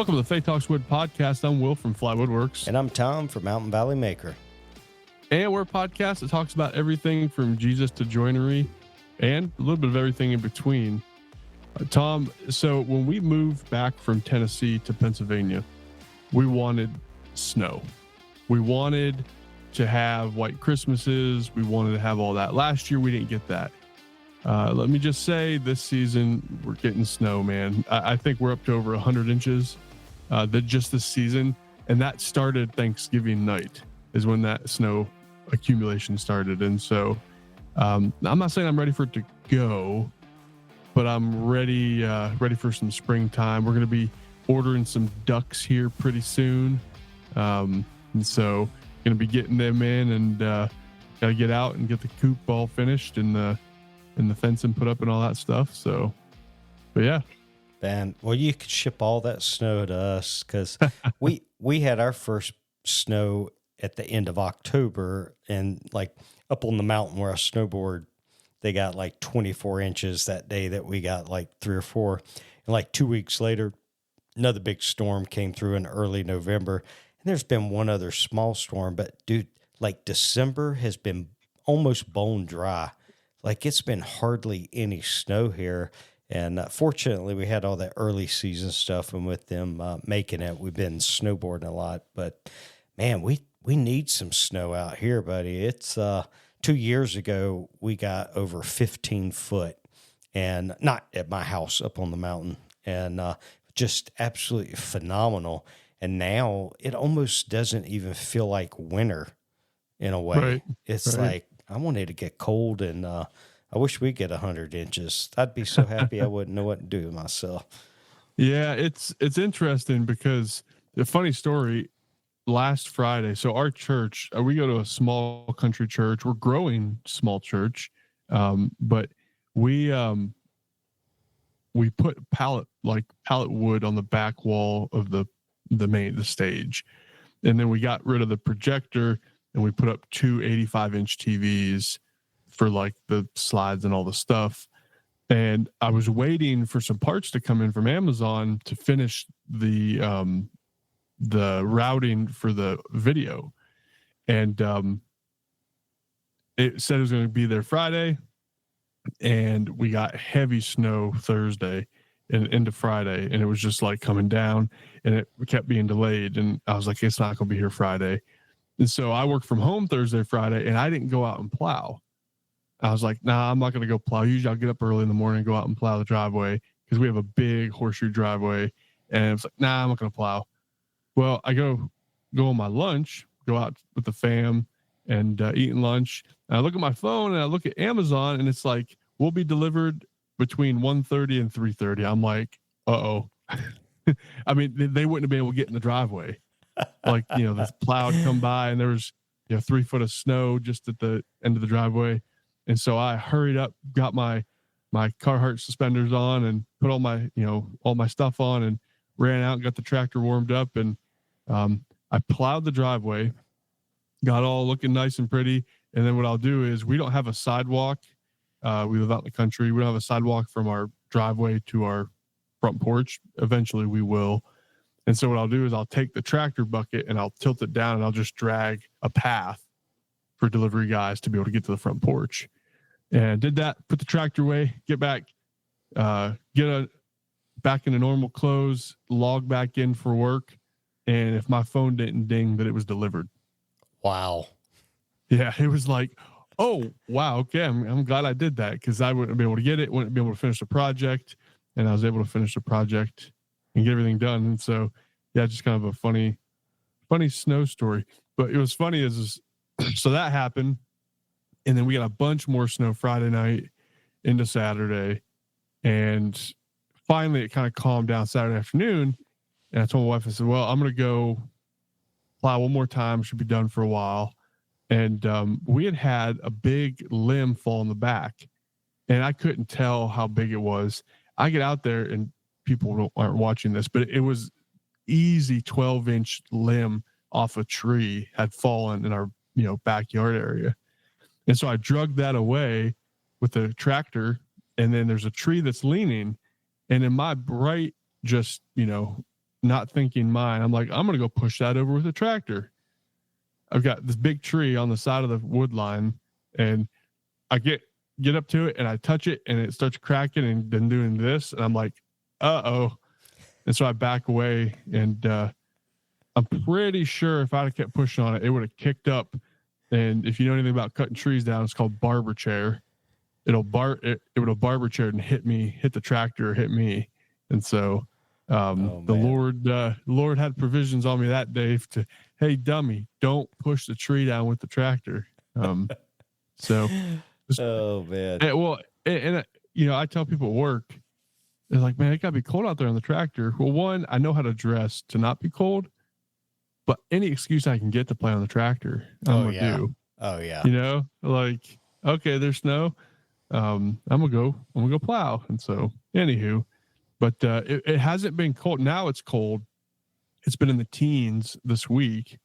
Welcome to the Faith Talks Wood podcast. I'm Will from Fly Woodworks. And I'm Tom from Mountain Valley Maker. And we're a podcast that talks about everything from Jesus to joinery and a little bit of everything in between. Tom, so when we moved back from Tennessee to Pennsylvania, we wanted snow. We wanted to have white Christmases. We wanted to have all that. Last year, we didn't get that. Let me just say this season, we're getting snow, man. I think we're up to over 100 inches just this season. And that started Thanksgiving night is when that snow accumulation started. And so I'm not saying I'm ready for it to go, but I'm ready for some springtime. We're going to be ordering some ducks here pretty soon. And so going to be getting them in and got to get out and get the coop all finished and the fencing put up and all that stuff. So, but yeah. Man, well, you could ship all that snow to us because we had our first snow at the end of October, and like up on the mountain where I snowboard, they got like 24 inches that day that we got like 3 or 4. And like 2 weeks later, another big storm came through in early November. And there's been one other small storm, but dude, like December has been almost bone dry. Like it's been hardly any snow here. And fortunately, we had all that early season stuff. And with them making it, we've been snowboarding a lot. But man, we need some snow out here, buddy. It's 2 years ago, we got over 15 foot, and not at my house up on the mountain, and just absolutely phenomenal. And now it almost doesn't even feel like winter in a way. Right. It's like, I want it to get cold, and I wish we'd get 100 inches. I'd be so happy I wouldn't know what to do with myself. Yeah, it's interesting because the funny story, last Friday, so our church, we go to a small country church. We're growing small church, but we put pallet wood on the back wall of the stage, and then we got rid of the projector and we put up 2 85-inch TVs for like the slides and all the stuff. And I was waiting for some parts to come in from Amazon to finish the routing for the video. And it said it was going to be there Friday, and we got heavy snow Thursday and into Friday, and it was just like coming down, and it kept being delayed. And I was like, it's not going to be here Friday. And so I worked from home Thursday, Friday, and I didn't go out and plow. I was like, nah, I'm not going to go plow. Usually I'll get up early in the morning and go out and plow the driveway because we have a big horseshoe driveway. And I was like, nah, I'm not going to plow. Well, I go on my lunch, go out with the fam and eating lunch. And I look at my phone and I look at Amazon, and it's like, we'll be delivered between 1:30 and 3:30. I'm like, uh-oh. I mean, they wouldn't have been able to get in the driveway. Like, the plow would come by and there was, 3 foot of snow just at the end of the driveway. And so I hurried up, got my Carhartt suspenders on and put all my stuff on and ran out and got the tractor warmed up. And I plowed the driveway, got all looking nice and pretty. And then what I'll do is, we don't have a sidewalk. We live out in the country. We don't have a sidewalk from our driveway to our front porch. Eventually we will. And so what I'll do is I'll take the tractor bucket and I'll tilt it down and I'll just drag a path for delivery guys to be able to get to the front porch. And did that, put the tractor away, get back, back into normal clothes, log back in for work. And if my phone didn't ding, that it was delivered. Wow. Yeah, it was like, oh, wow, okay, I'm glad I did that, because I wouldn't be able to get it, wouldn't be able to finish the project. And I was able to finish the project and get everything done. And so, yeah, just kind of a funny snow story. But it was funny is so that happened. And then we got a bunch more snow Friday night into Saturday. And finally, it kind of calmed down Saturday afternoon. And I told my wife, I said, well, I'm going to go plow one more time. Should be done for a while. And we had a big limb fall in the back. And I couldn't tell how big it was. I get out there, and people aren't watching this, but it was easy 12-inch limb off a tree had fallen in our backyard area. And so I drug that away with the tractor, and then there's a tree that's leaning, and in my bright just not thinking mine. I'm like, I'm going to go push that over with a tractor. I've got this big tree on the side of the wood line, and I get up to it and I touch it and it starts cracking and then doing this. And I'm like, uh-oh. And so I back away, and I'm pretty sure if I'd have kept pushing on it, it would have kicked up. And if you know anything about cutting trees down, it's called barber chair. It would have barber chaired and hit the tractor, hit me. And so the Lord had provisions on me that day to, hey, dummy, don't push the tree down with the tractor. So oh man. And you know, I tell people at work, they're like, man, it gotta be cold out there on the tractor. Well, one, I know how to dress to not be cold, but any excuse I can get to play on the tractor, I'm gonna do. Oh yeah. You know, like, okay, there's snow. I'm gonna go plow. And so anywho, but it hasn't been cold. Now it's cold. It's been in the teens this week,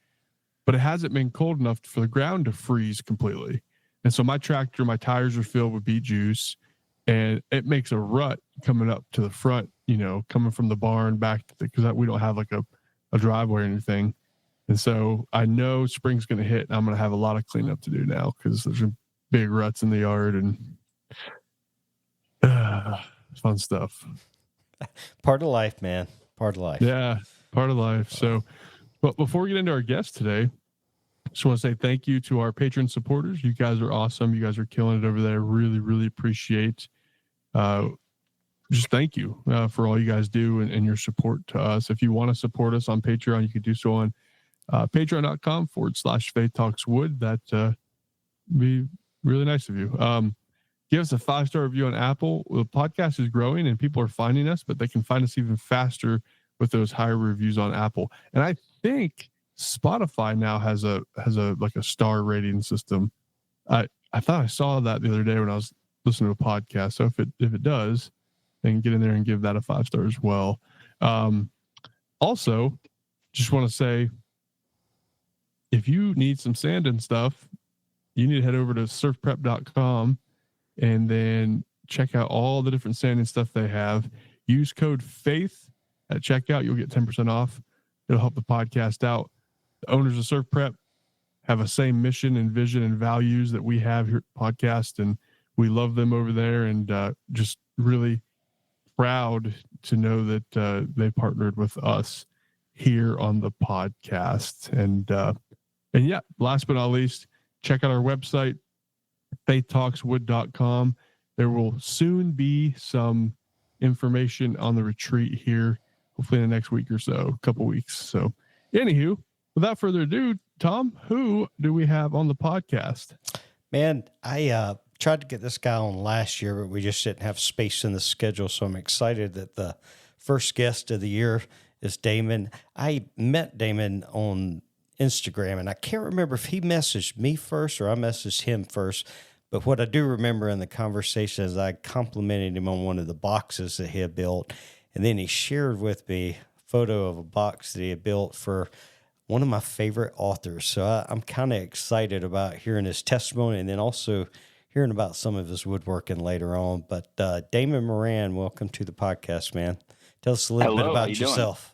but it hasn't been cold enough for the ground to freeze completely. And so my tractor, my tires are filled with beet juice, and it makes a rut coming up to the front, you know, coming from the barn back to because we don't have like a driveway or anything. And so I know spring's going to hit, and I'm going to have a lot of cleanup to do now because there's big ruts in the yard and fun stuff. Part of life, man. Part of life. Yeah, part of life. So, but before we get into our guest today, just want to say thank you to our patron supporters. You guys are awesome. You guys are killing it over there. Really, really appreciate. Just thank you for all you guys do and your support to us. If you want to support us on Patreon, you can do so on patreon.com/Faith Talks Wood. That be really nice of you. Give us a 5-star review on Apple. The podcast is growing and people are finding us, but they can find us even faster with those higher reviews on Apple. And I think Spotify now has a like a star rating system. I thought I saw that the other day when I was listening to a podcast. So if it does, then get in there and give that a 5-star as well. Also, just want to say, if you need some sand and stuff, you need to head over to surfprep.com and then check out all the different sand and stuff they have. Use code FAITH at checkout. You'll get 10% off. It'll help the podcast out. The owners of Surf Prep have a same mission and vision and values that we have here at the podcast, and we love them over there, and just really proud to know that they partnered with us here on the podcast. And yeah, last but not least, check out our website, faithtalkswood.com. There will soon be some information on the retreat here, hopefully in the next week or so, a couple weeks. So anywho, without further ado, Tom, who do we have on the podcast? Man, I tried to get this guy on last year, but we just didn't have space in the schedule. So I'm excited that the first guest of the year is Damon. I met Damon on Instagram, and I can't remember if he messaged me first or I messaged him first. But what I do remember in the conversation is I complimented him on one of the boxes that he had built. And then he shared with me a photo of a box that he had built for one of my favorite authors. So I'm kind of excited about hearing his testimony and then also hearing about some of his woodworking later on. But Damon Moran, welcome to the podcast, man. Tell us a little bit about yourself.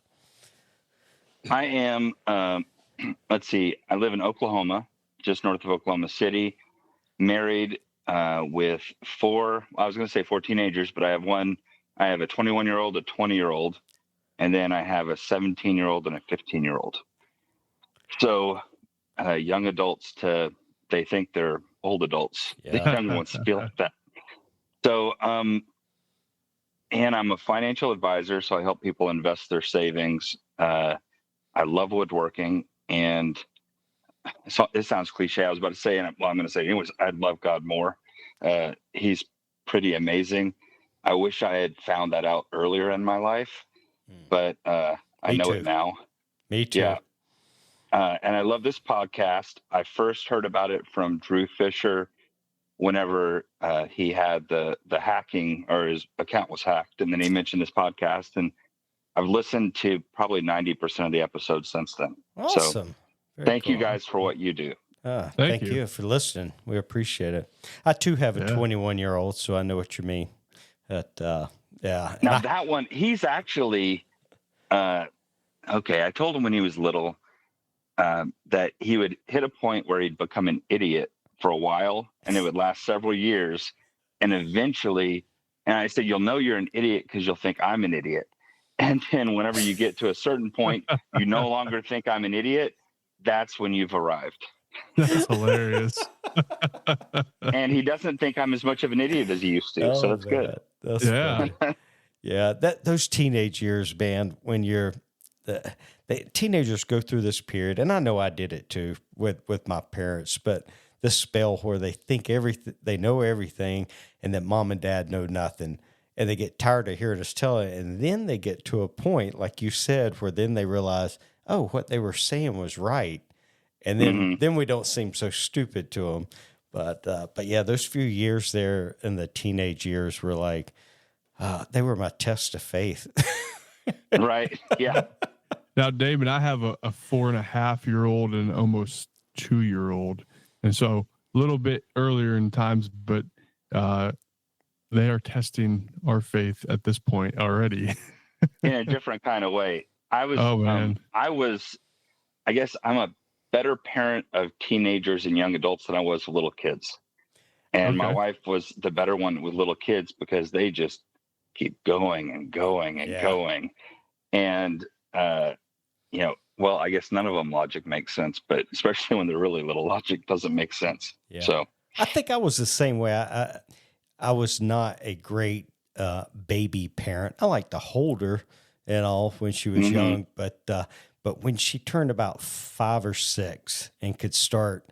Doing? I am, let's see, I live in Oklahoma, just north of Oklahoma City, married with four teenagers, but I have a 21-year-old, a 20-year-old, and then I have a 17-year-old and a 15-year-old. So young adults they think they're old adults. Yeah. The young ones feel like that. So, and I'm a financial advisor, so I help people invest their savings. I love woodworking, and so it sounds cliche. I was about to say, I'm going to say anyways, I love God more. He's pretty amazing. I wish I had found that out earlier in my life, but I know it now. Me too. Yeah. And I love this podcast. I first heard about it from Drew Fisher whenever he had the hacking, or his account was hacked. And then he mentioned this podcast, and I've listened to probably 90% of the episodes since then. Awesome. So thank you guys for what you do. Thank you for listening. We appreciate it. I too have a 21-year-old, so I know what you mean. But, yeah. Now that one, he's actually, okay, I told him when he was little that he would hit a point where he'd become an idiot for a while, and it would last several years, and eventually, and I said, you'll know you're an idiot because you'll think I'm an idiot. And then whenever you get to a certain point, you no longer think I'm an idiot. That's when you've arrived. That's hilarious. And he doesn't think I'm as much of an idiot as he used to. So that's good. That's Yeah. funny. Yeah, those teenage years, man, when you're the teenagers go through this period, and I know I did it too with my parents, but this spell where they think they know everything, and that mom and dad know nothing, and they get tired of hearing us tell it, and then they get to a point, like you said, where then they realize, oh, what they were saying was right, and then we don't seem so stupid to them. But yeah, those few years there in the teenage years were like, they were my test of faith. Right. Yeah. Now, Damon, I have a 4.5-year-old and almost 2-year-old. And so a little bit earlier in times, but they are testing our faith at this point already. In a different kind of way. I guess I'm a better parent of teenagers and young adults than I was with little kids. And my wife was the better one with little kids because they just keep going and going and going. And, well, I guess none of them logic makes sense, but especially when they're really little, logic doesn't make sense. Yeah. So I think I was the same way. I was not a great baby parent. I liked to hold her and all when she was young, but when she turned about 5 or 6 and could start,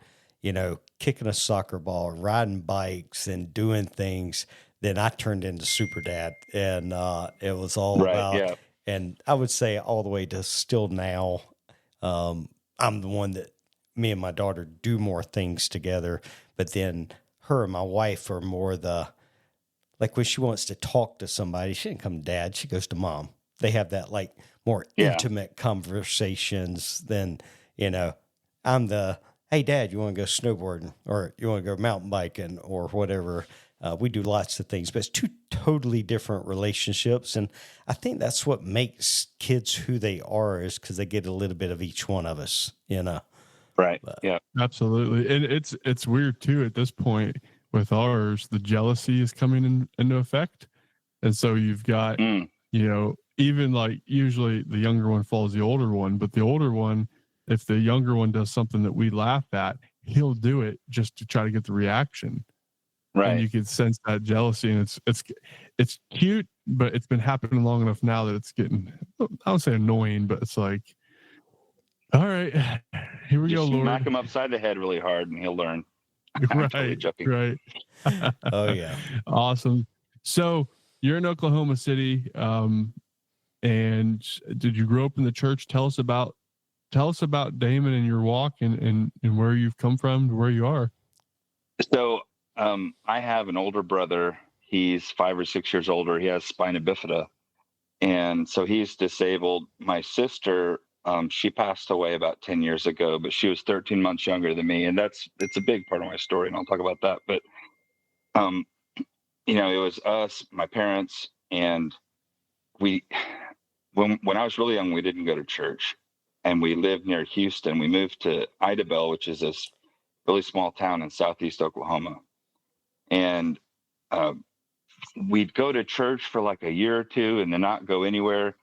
kicking a soccer ball, riding bikes, and doing things, then I turned into super dad, and it was all about. Yeah. And I would say all the way to still now, I'm the one that me and my daughter do more things together, but then her and my wife are more like when she wants to talk to somebody, she didn't come to dad, she goes to mom. They have that like more intimate conversations than, I'm the, hey dad, you want to go snowboarding or you want to go mountain biking or whatever. We do lots of things, but it's 2 totally different relationships. And I think that's what makes kids who they are, is because they get a little bit of each one of us, Right. Yeah, absolutely. And it's weird too, at this point with ours, the jealousy is coming into effect. And so you've got, even like usually the younger one follows the older one, but the older one, if the younger one does something that we laugh at, he'll do it just to try to get the reaction. Right. And you can sense that jealousy, and it's cute, but it's been happening long enough now that it's getting, I don't say annoying, but it's like, all right, here we go, Lord. Knock him upside the head really hard and he'll learn. Right. Totally joking. Right. Oh yeah. Awesome. So you're in Oklahoma City. And did you grow up in the church? Tell us about Damon and your walk and where you've come from to where you are. So I have an older brother. He's 5 or 6 years older. He has spina bifida. And so he's disabled. My sister, she passed away about 10 years ago, but she was 13 months younger than me. And it's a big part of my story, and I'll talk about that. But, it was us, my parents, and when I was really young, we didn't go to church. And we lived near Houston. We moved to Idabel, which is this really small town in southeast Oklahoma. And we'd go to church for like a year or two and then not go anywhere.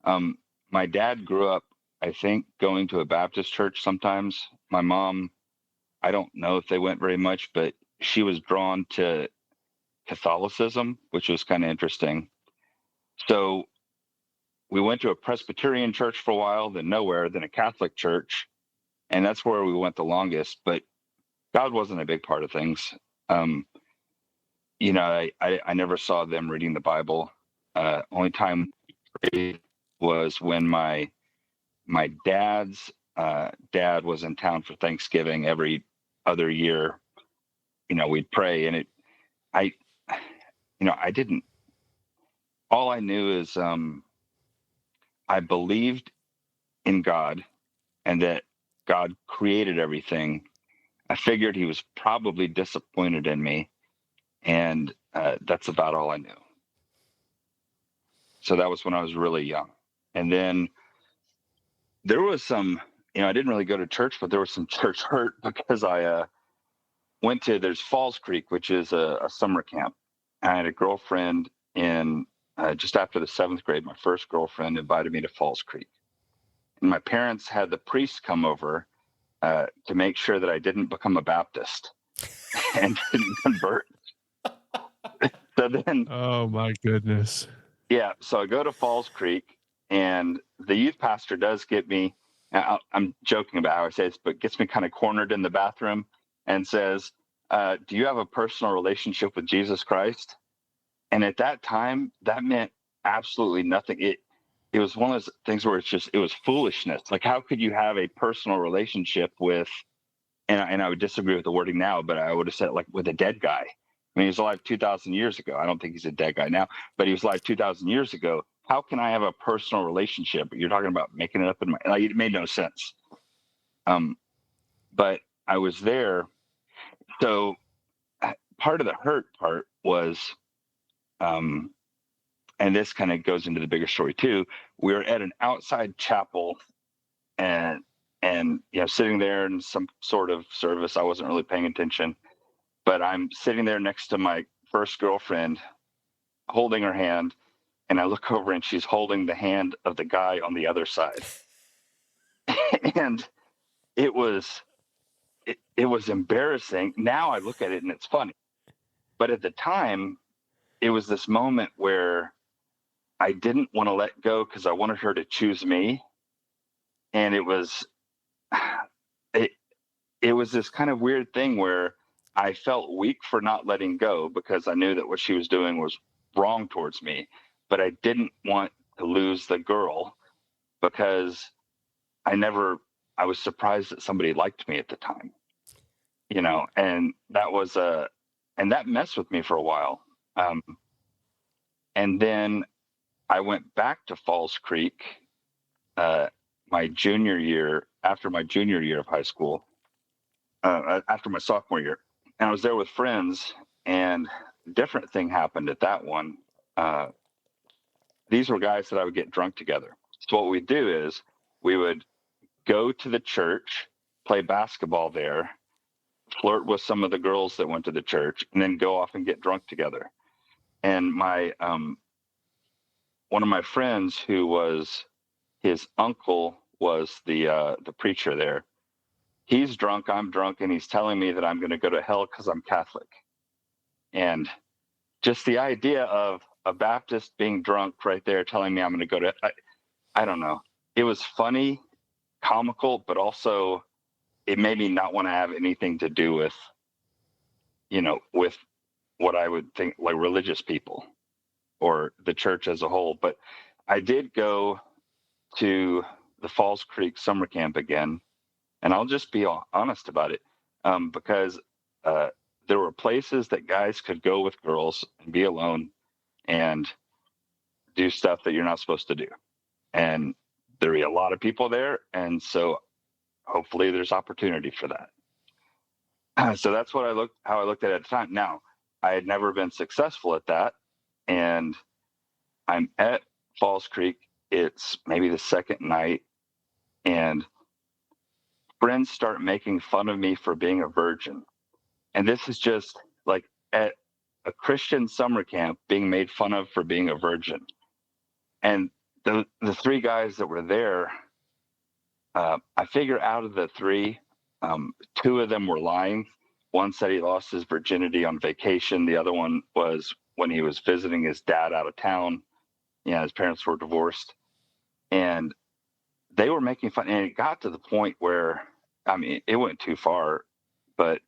My dad grew up, I think, going to a Baptist church sometimes. My mom, I don't know if they went very much, but she was drawn to Catholicism, which was kind of interesting. So we went to a Presbyterian church for a while, then nowhere, then a Catholic church. And that's where we went the longest. But God wasn't a big part of things. I never saw them reading the Bible. Only time was when my dad's dad was in town for Thanksgiving every other year. We'd pray, and I didn't. All I knew is I believed in God and that God created everything. I figured he was probably disappointed in me. And that's about all I knew. So that was when I was really young. And then there was some, I didn't really go to church, but there was some church hurt because I went to, there's Falls Creek, which is a summer camp. I had a girlfriend in just after the 7th grade. My first girlfriend invited me to Falls Creek. And my parents had the priest come over to make sure that I didn't become a Baptist and didn't convert. So then, Oh my goodness. yeah, so I go to Falls Creek, and the youth pastor does get me. I'm joking about how I say this, but gets me kind of cornered in the bathroom and says, "Do you have a personal relationship with Jesus Christ?" And at that time, that meant absolutely nothing. It was one of those things where it was foolishness. Like, how could you have a personal relationship with? And I would disagree with the wording now, but I would have said like with a dead guy. I mean, he was alive 2,000 years ago. I don't think he's a dead guy now, but he was alive 2,000 years ago. How can I have a personal relationship? You're talking about making it up in my, like, it made no sense. But I was there. So part of the hurt part was, and this kind of goes into the bigger story too. We were at an outside chapel, and sitting there in some sort of service. I wasn't really paying attention, but I'm sitting there next to my first girlfriend, holding her hand, and I look over and she's holding the hand of the guy on the other side. And it was embarrassing. Now I look at it and it's funny. But at the time, it was this moment where I didn't want to let go because I wanted her to choose me. And it was this kind of weird thing where I felt weak for not letting go because I knew that what she was doing was wrong towards me, but I didn't want to lose the girl because I was surprised that somebody liked me at the time, and that messed with me for a while. And then I went back to Falls Creek, after my junior year of high school, after my sophomore year, and I was there with friends, and a different thing happened at that one. These were guys that I would get drunk together. So what we'd do is we would go to the church, play basketball there, flirt with some of the girls that went to the church, and then go off and get drunk together. And my one of my friends, who was his uncle, was the preacher there. He's drunk, I'm drunk, and he's telling me that I'm going to go to hell because I'm Catholic. And just the idea of a Baptist being drunk right there telling me I'm going to go to, I don't know. It was funny, comical, but also it made me not want to have anything to do with, with what I would think like religious people or the church as a whole. But I did go to the Falls Creek summer camp again. And I'll just be honest about it, because there were places that guys could go with girls and be alone and do stuff that you're not supposed to do. And there'd be a lot of people there. And so hopefully there's opportunity for that. So that's how I looked at it at the time. Now, I had never been successful at that. And I'm at Falls Creek. It's maybe the second night. And friends start making fun of me for being a virgin. And this is just like at a Christian summer camp being made fun of for being a virgin. And the three guys that were there, I figure out of the three, two of them were lying. One said he lost his virginity on vacation. The other one was when he was visiting his dad out of town. His parents were divorced. And they were making fun. And it got to the point where, it went too far. But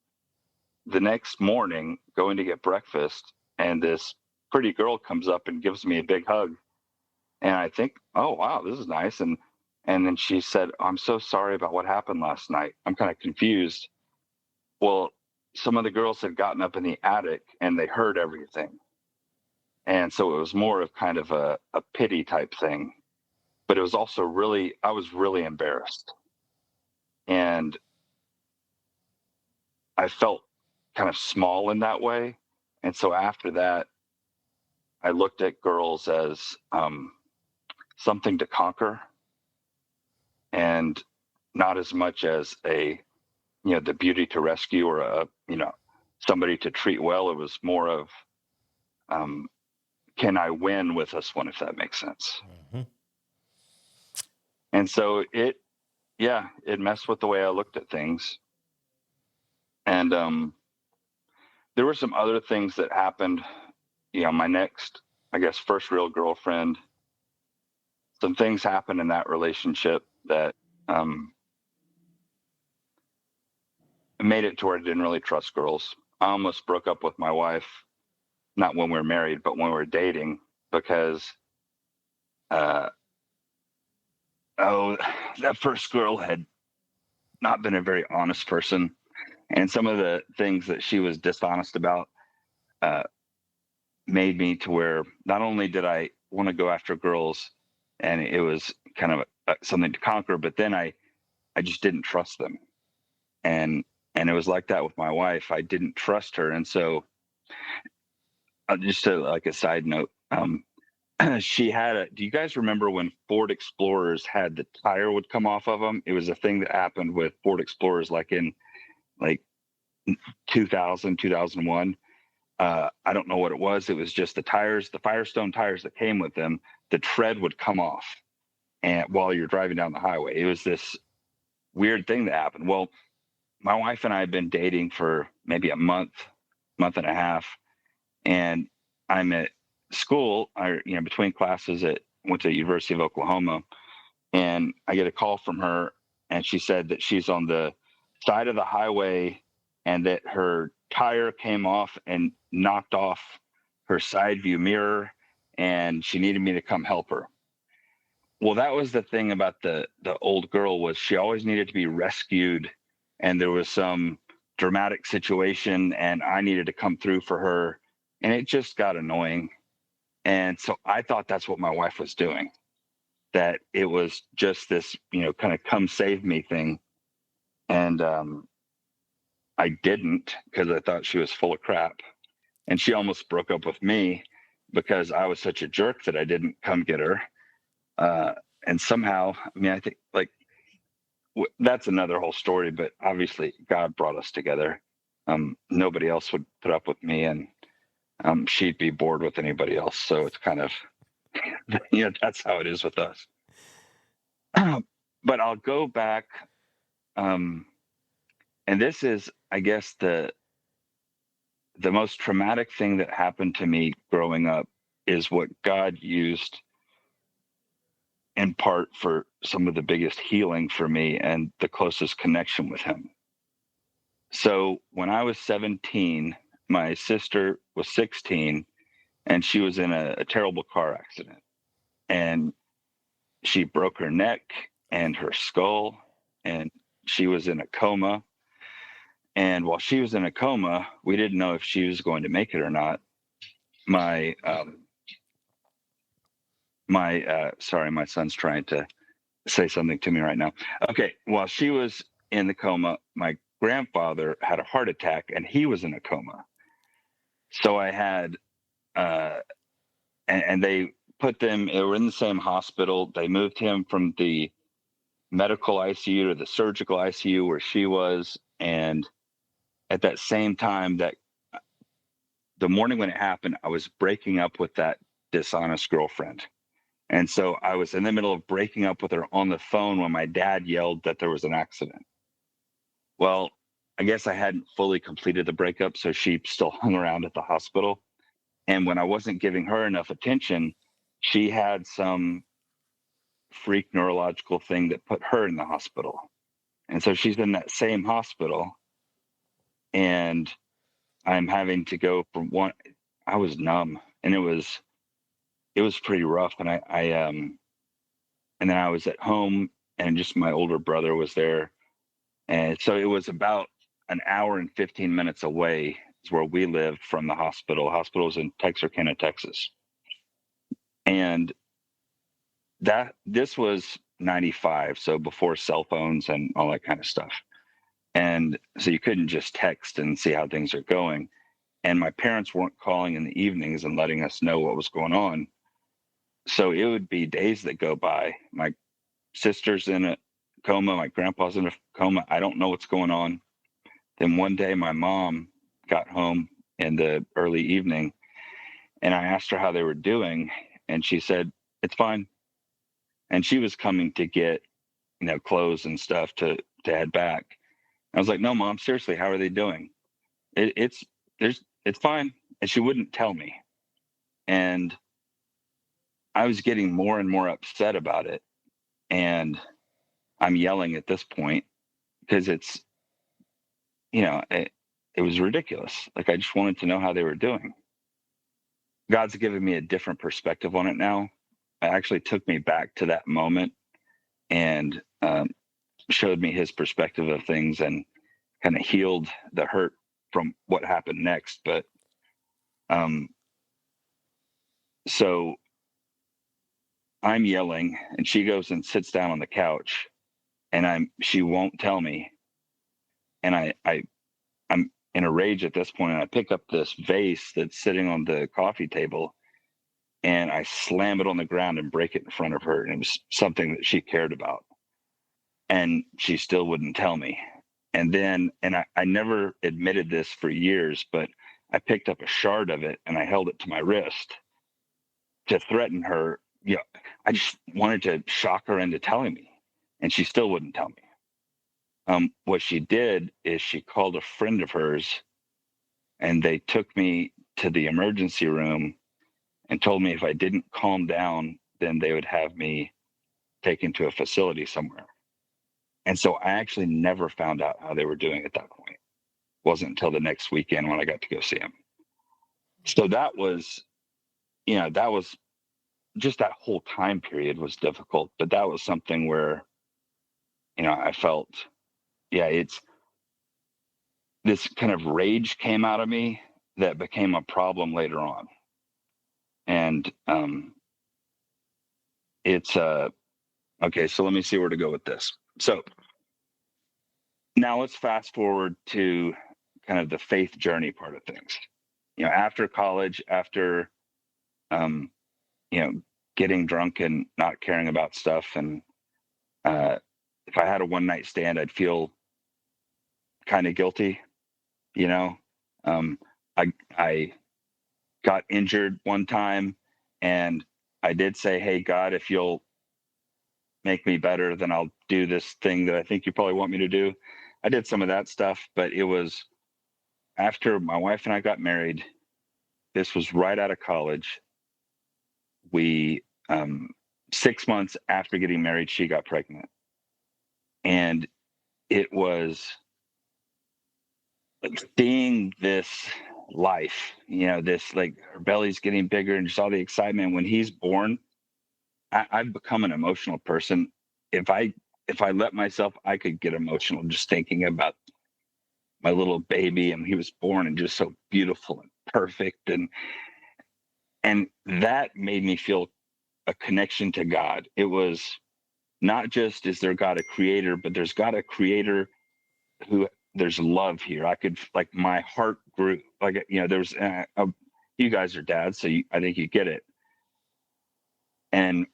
the next morning, going to get breakfast, and this pretty girl comes up and gives me a big hug. And I think, oh, wow, this is nice. And then she said, I'm so sorry about what happened last night. I'm kind of confused. Well, some of the girls had gotten up in the attic and they heard everything. And so it was more of kind of a pity type thing. But it was also I was really embarrassed. And I felt kind of small in that way. And so after that, I looked at girls as something to conquer. and not as much as a, the beauty to rescue or somebody to treat well. It was more of, can I win with this one, if that makes sense? Mm-hmm. And so it messed with the way I looked at things. And there were some other things that happened. My next, I guess, first real girlfriend, some things happened in that relationship that made it to where I didn't really trust girls. I almost broke up with my wife, not when we were married, but when we were dating, because that first girl had not been a very honest person. And some of the things that she was dishonest about made me to where not only did I want to go after girls, and it was kind of something to conquer, but then I just didn't trust them. And it was like that with my wife. I didn't trust her. And so just like a side note, she had do you guys remember when Ford Explorers had the tire would come off of them? It was a thing that happened with Ford Explorers like in 2000, 2001. I don't know what it was. It was just the tires, the Firestone tires that came with them, the tread would come off and while you're driving down the highway. It was this weird thing that happened. Well, my wife and I had been dating for maybe a month and a half, and I'm at school, between classes went to the University of Oklahoma, and I get a call from her, and she said that she's on the side of the highway and that her tire came off and knocked off her side view mirror, and she needed me to come help her. Well, that was the thing about the old girl, was she always needed to be rescued, and there was some dramatic situation and I needed to come through for her, and it just got annoying. And so I thought that's what my wife was doing, that it was just this, kind of come save me thing. And I didn't, because I thought she was full of crap. And she almost broke up with me because I was such a jerk that I didn't come get her. And somehow, I think that's another whole story, but obviously God brought us together. Nobody else would put up with me, and she'd be bored with anybody else. So it's kind of, that's how it is with us. But I'll go back. And this is, I guess, the most traumatic thing that happened to me growing up is what God used in part for some of the biggest healing for me and the closest connection with him. So when I was 17, my sister was 16, and she was in a terrible car accident, and she broke her neck and her skull, and she was in a coma. And while she was in a coma, we didn't know if she was going to make it or not. Sorry, my son's trying to say something to me right now. Okay, while she was in the coma, my grandfather had a heart attack, and he was in a coma. So I had, and they they were in the same hospital. They moved him from the medical ICU to the surgical ICU where she was. And at that same time, that the morning when it happened, I was breaking up with that dishonest girlfriend. And so I was in the middle of breaking up with her on the phone when my dad yelled that there was an accident. Well, I guess I hadn't fully completed the breakup, so she still hung around at the hospital. And when I wasn't giving her enough attention, she had some freak neurological thing that put her in the hospital. And so she's in that same hospital, and I'm having to go from one. I was numb, and it was pretty rough. And and then I was at home, and just my older brother was there. And so it was about an hour and 15 minutes away is where we lived from the hospital. Hospital's in Texarkana, Texas. And this was 95, so before cell phones and all that kind of stuff. And so you couldn't just text and see how things are going. And my parents weren't calling in the evenings and letting us know what was going on. So it would be days that go by. My sister's in coma. My grandpa's in a coma. I don't know what's going on. Then one day my mom got home in the early evening, and I asked her how they were doing, and she said, it's fine. And she was coming to get, clothes and stuff to head back. I was like, no, Mom, seriously, how are they doing? It's fine. And she wouldn't tell me. And I was getting more and more upset about it. And I'm yelling at this point because it's, it was ridiculous. Like, I just wanted to know how they were doing. God's given me a different perspective on it now. It actually took me back to that moment and showed me his perspective of things and kind of healed the hurt from what happened next. But so I'm yelling, and she goes and sits down on the couch, and she won't tell me. And I'm in a rage at this point, and I pick up this vase that's sitting on the coffee table, and I slam it on the ground and break it in front of her. And it was something that she cared about, and she still wouldn't tell me. And then, I never admitted this for years, but I picked up a shard of it and I held it to my wrist to threaten her. I just wanted to shock her into telling me, and she still wouldn't tell me. What she did is she called a friend of hers, and they took me to the emergency room and told me if I didn't calm down, then they would have me taken to a facility somewhere. And so I actually never found out how they were doing at that point. It wasn't until the next weekend when I got to go see them. So that was just that whole time period was difficult, but that was something where, I felt, it's this kind of rage came out of me that became a problem later on. And it's okay, so let me see where to go with this. So now let's fast forward to kind of the faith journey part of things. After college, after getting drunk and not caring about stuff, and if I had a one night stand, I'd feel kind of guilty. I got injured one time, and I did say, hey, God, if you'll make me better, then I'll do this thing that I think you probably want me to do. I did some of that stuff, but it was after my wife and I got married. This was right out of college. We 6 months after getting married, she got pregnant, and it was like seeing this life, this, like, her belly's getting bigger and just all the excitement. When he's born, I've become an emotional person. If I let myself, I could get emotional just thinking about my little baby, and he was born and just so beautiful and perfect, and that made me feel a connection to God. It was not just, is there God a creator, but there's God a creator who, there's love here. I could, like, my heart grew, like, there's you guys are dads, so I think you get it. And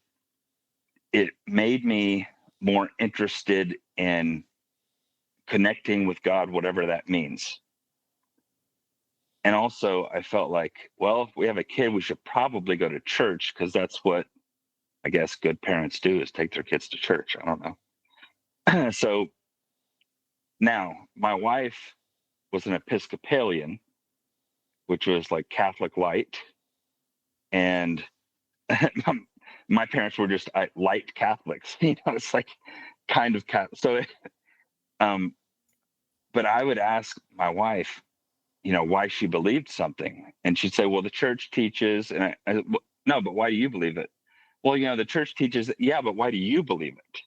it made me more interested in connecting with God, whatever that means. And also I felt like, well, if we have a kid, we should probably go to church, because that's what I guess good parents do, is take their kids to church. I don't know. So now my wife was an Episcopalian, which was like Catholic light. And my parents were just light Catholics, it's like kind of Catholic. So, but I would ask my wife, why she believed something. And she'd say, well, the church teaches. And I well, no, but why do you believe it? Well, the church teaches that. Yeah, but why do you believe it?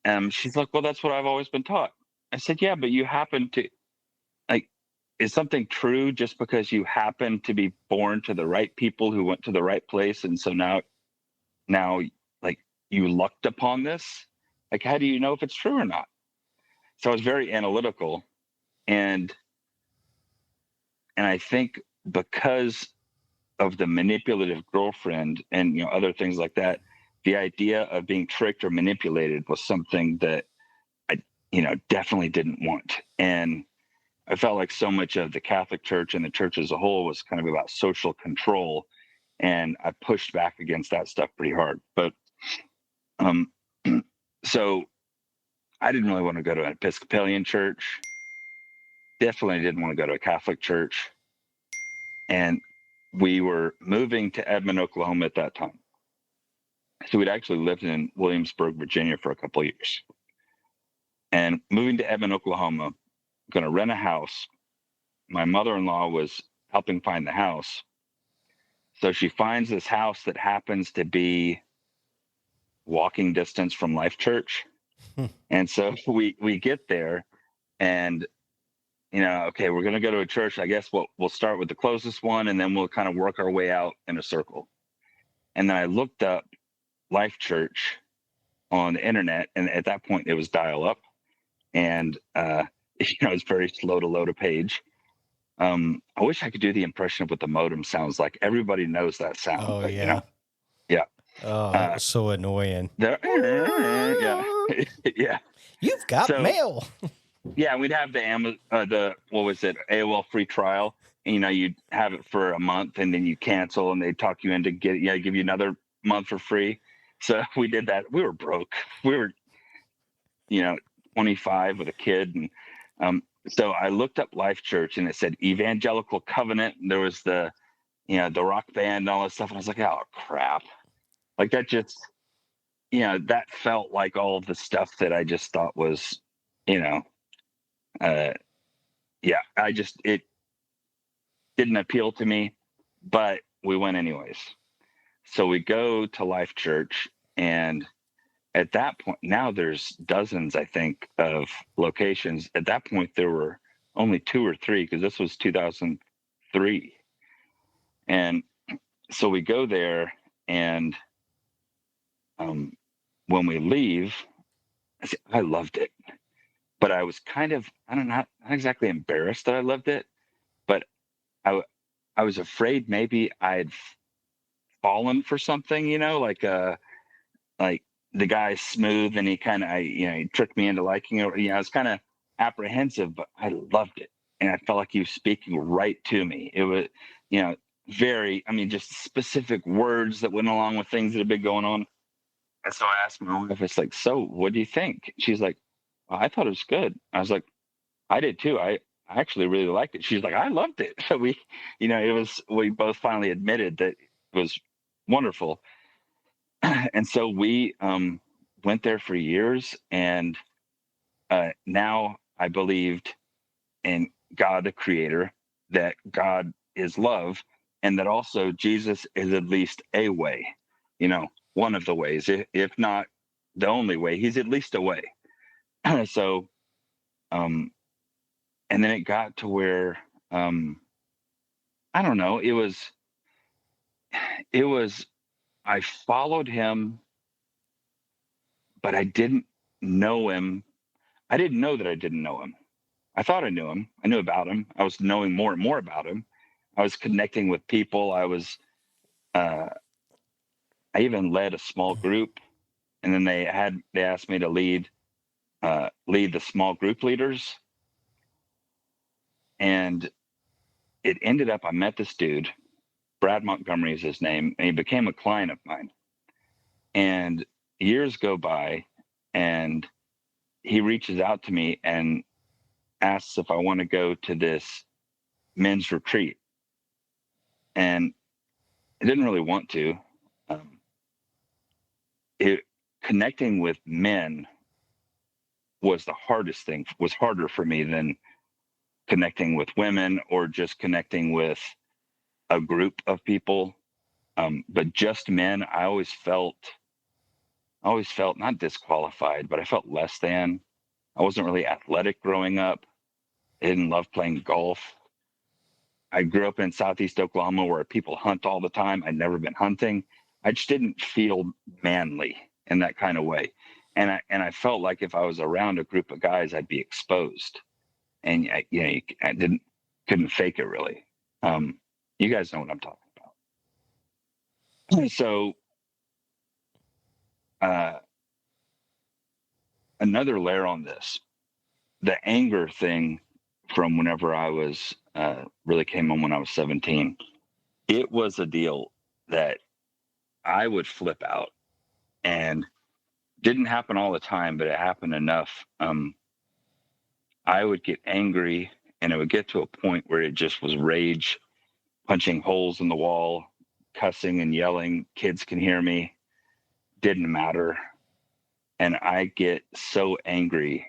And she's like, well, that's what I've always been taught. I said, yeah, but you happen to, like, is something true just because you happen to be born to the right people who went to the right place? And so now, like, you lucked upon this? Like, how do you know if it's true or not? So I was very analytical. And I think because of the manipulative girlfriend and, other things like that, the idea of being tricked or manipulated was something that I, definitely didn't want. And I felt like so much of the Catholic Church and the church as a whole was kind of about social control. And I pushed back against that stuff pretty hard. But so I didn't really want to go to an Episcopalian church. Definitely didn't want to go to a Catholic church. And we were moving to Edmond, Oklahoma at that time. So we'd actually lived in Williamsburg, Virginia for a couple of years. And moving to Edmond, Oklahoma, going to rent a house. My mother-in-law was helping find the house. So she finds this house that happens to be walking distance from Life Church. And so we get there and, okay, we're going to go to a church. I guess we'll start with the closest one and then we'll kind of work our way out in a circle. And then I looked up Life Church on the internet. And at that point it was dial up and, it's very slow to load a page. I wish I could do the impression of what the modem sounds like. Everybody knows that sound. Oh, but, yeah. Yeah. Oh, that was so annoying. Yeah. Yeah. You've got mail. Yeah, we'd have the what was it, AOL free trial. You'd have it for a month and then you cancel and they talk you into give you another month for free. So we did that. We were broke. We were, 25 with a kid. And so I looked up Life Church and it said Evangelical Covenant. There was the rock band and all that stuff. And I was like, oh, crap. Like that just, that felt like all of the stuff that I just thought was, it didn't appeal to me, but we went anyways. So we go to Life Church, and at that point, now there's dozens, I think, of locations. At that point, there were only 2 or 3 because this was 2003. And so we go there, and when we leave, I loved it. But I was kind of, not exactly embarrassed that I loved it, but I was afraid maybe I'd fallen for something, like the guy's smooth and he kind of, he tricked me into liking it. I was kind of apprehensive, but I loved it. And I felt like he was speaking right to me. It was, just specific words that went along with things that had been going on. And so I asked my wife, it's like, so what do you think? She's like, well, I thought it was good. I was like, I did too. I actually really liked it. She's like, I loved it. So we both finally admitted that it was wonderful. And so we went there for years. And now I believed in God, the creator, that God is love, and that also Jesus is at least a way, one of the ways, if not the only way, he's at least a way. So, and then it got to where, I don't know, it was, I followed him, but I didn't know him. I didn't know that I didn't know him. I thought I knew him. I knew about him. I was knowing more and more about him. I was connecting with people. I even led a small group, and then they asked me to lead the small group leaders. And it ended up, I met this dude, Brad Montgomery is his name, and he became a client of mine. And years go by, and he reaches out to me and asks if I want to go to this men's retreat. And I didn't really want to. Connecting with men was harder for me than connecting with women or just connecting with a group of people. But just men, I always felt not disqualified, but I felt less than. I wasn't really athletic growing up. I didn't love playing golf. I grew up in Southeast Oklahoma where people hunt all the time. I'd never been hunting. I just didn't feel manly in that kind of way. And I felt like if I was around a group of guys, I'd be exposed. And I couldn't fake it really. You guys know what I'm talking about. So another layer on this, the anger thing from whenever I was really came on when I was 17. It was a deal that I would flip out, and didn't happen all the time, but it happened enough. I would get angry, and it would get to a point where it just was rage, punching holes in the wall, cussing and yelling. Kids can hear me. Didn't matter. And I get so angry.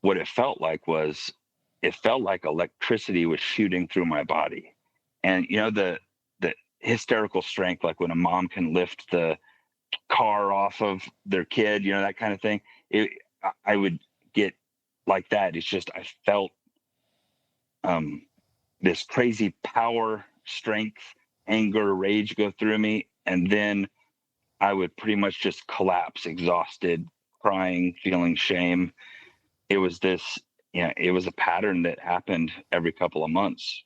What it felt like was, it felt like electricity was shooting through my body. And the hysterical strength, like when a mom can lift the car off of their kid, that kind of thing. I would get like that. It's just, I felt this crazy power, strength, anger, rage go through me. And then I would pretty much just collapse, exhausted, crying, feeling shame. It was this, it was a pattern that happened every couple of months.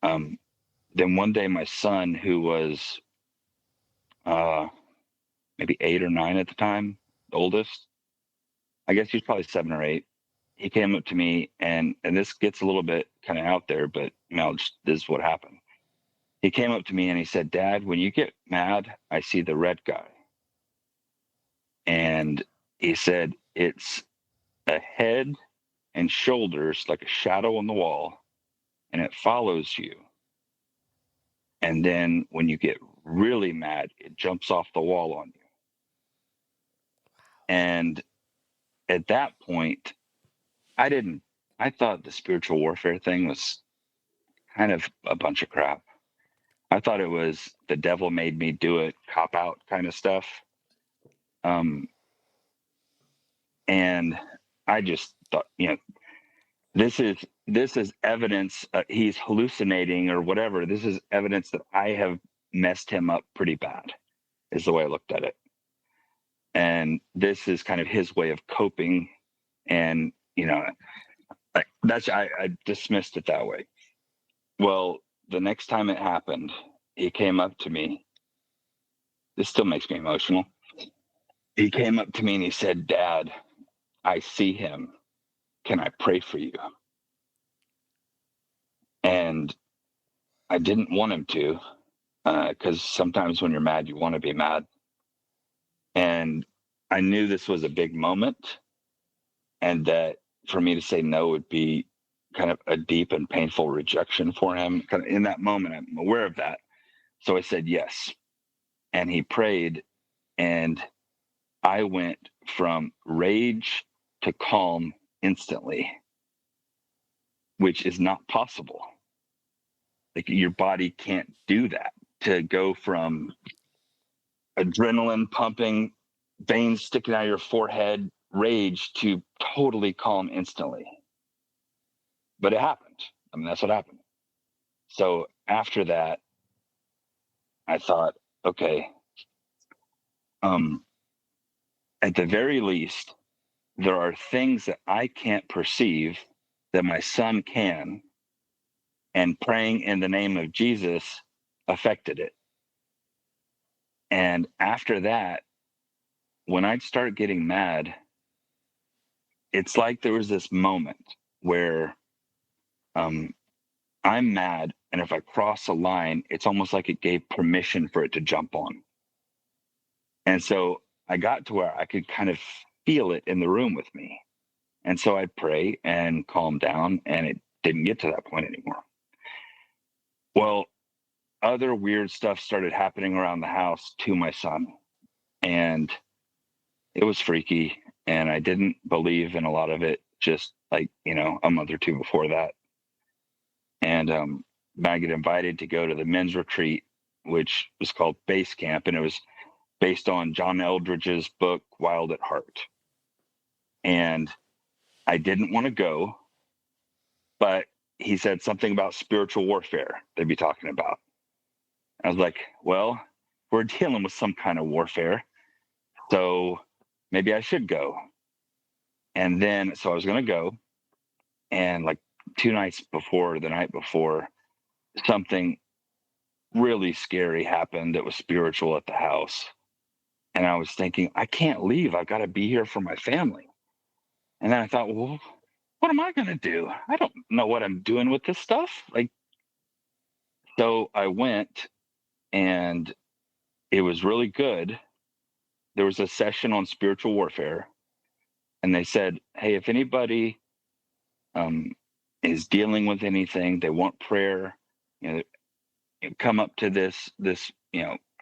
Then one day my son, who was maybe 8 or 9 at the time, the oldest, I guess he was probably 7 or 8. He came up to me, and this gets a little bit kind of out there, but this is what happened. He came up to me and he said, "Dad, when you get mad, I see the red guy." And he said, "It's a head and shoulders like a shadow on the wall, and it follows you. And then when you get really mad, it jumps off the wall on you." And at that point, I thought the spiritual warfare thing was kind of a bunch of crap. I thought it was the devil made me do it, cop out kind of stuff. And I just thought, this is evidence he's hallucinating or whatever. This is evidence that I have messed him up pretty bad, is the way I looked at it. And this is kind of his way of coping. And, I dismissed it that way. Well, the next time it happened, he came up to me. This still makes me emotional. He came up to me and he said, "Dad, I see him. Can I pray for you?" And I didn't want him to, because sometimes when you're mad, you want to be mad. And I knew this was a big moment, and that for me to say no would be kind of a deep and painful rejection for him. Kind of in that moment, I'm aware of that. So I said yes. And he prayed, and I went from rage to calm instantly, which is not possible. Like, your body can't do that. To go from adrenaline pumping, veins sticking out of your forehead, rage, to totally calm instantly. But it happened. That's what happened. So after that, I thought, okay, at the very least, there are things that I can't perceive that my son can, and praying in the name of Jesus affected it. And after that, when I'd start getting mad, it's like there was this moment where I'm mad, and if I cross a line, it's almost like it gave permission for it to jump on. And so I got to where I could kind of feel it in the room with me. And so I'd pray and calm down, and it didn't get to that point anymore. Well, other weird stuff started happening around the house to my son, and it was freaky, and I didn't believe in a lot of it, just like, a month or two before that. And I get invited to go to the men's retreat, which was called Base Camp, and it was based on John Eldridge's book, Wild at Heart. And I didn't want to go, but he said something about spiritual warfare they'd be talking about. I was like, well, we're dealing with some kind of warfare, so maybe I should go. And then, so I was going to go, and like 2 nights before, the night before, something really scary happened that was spiritual at the house. And I was thinking, I can't leave. I've got to be here for my family. And then I thought, well, what am I going to do? I don't know what I'm doing with this stuff. Like, so I went, and it was really good. There was a session on spiritual warfare, and they said, hey, if anybody is dealing with anything, they want prayer, you know, come up to this,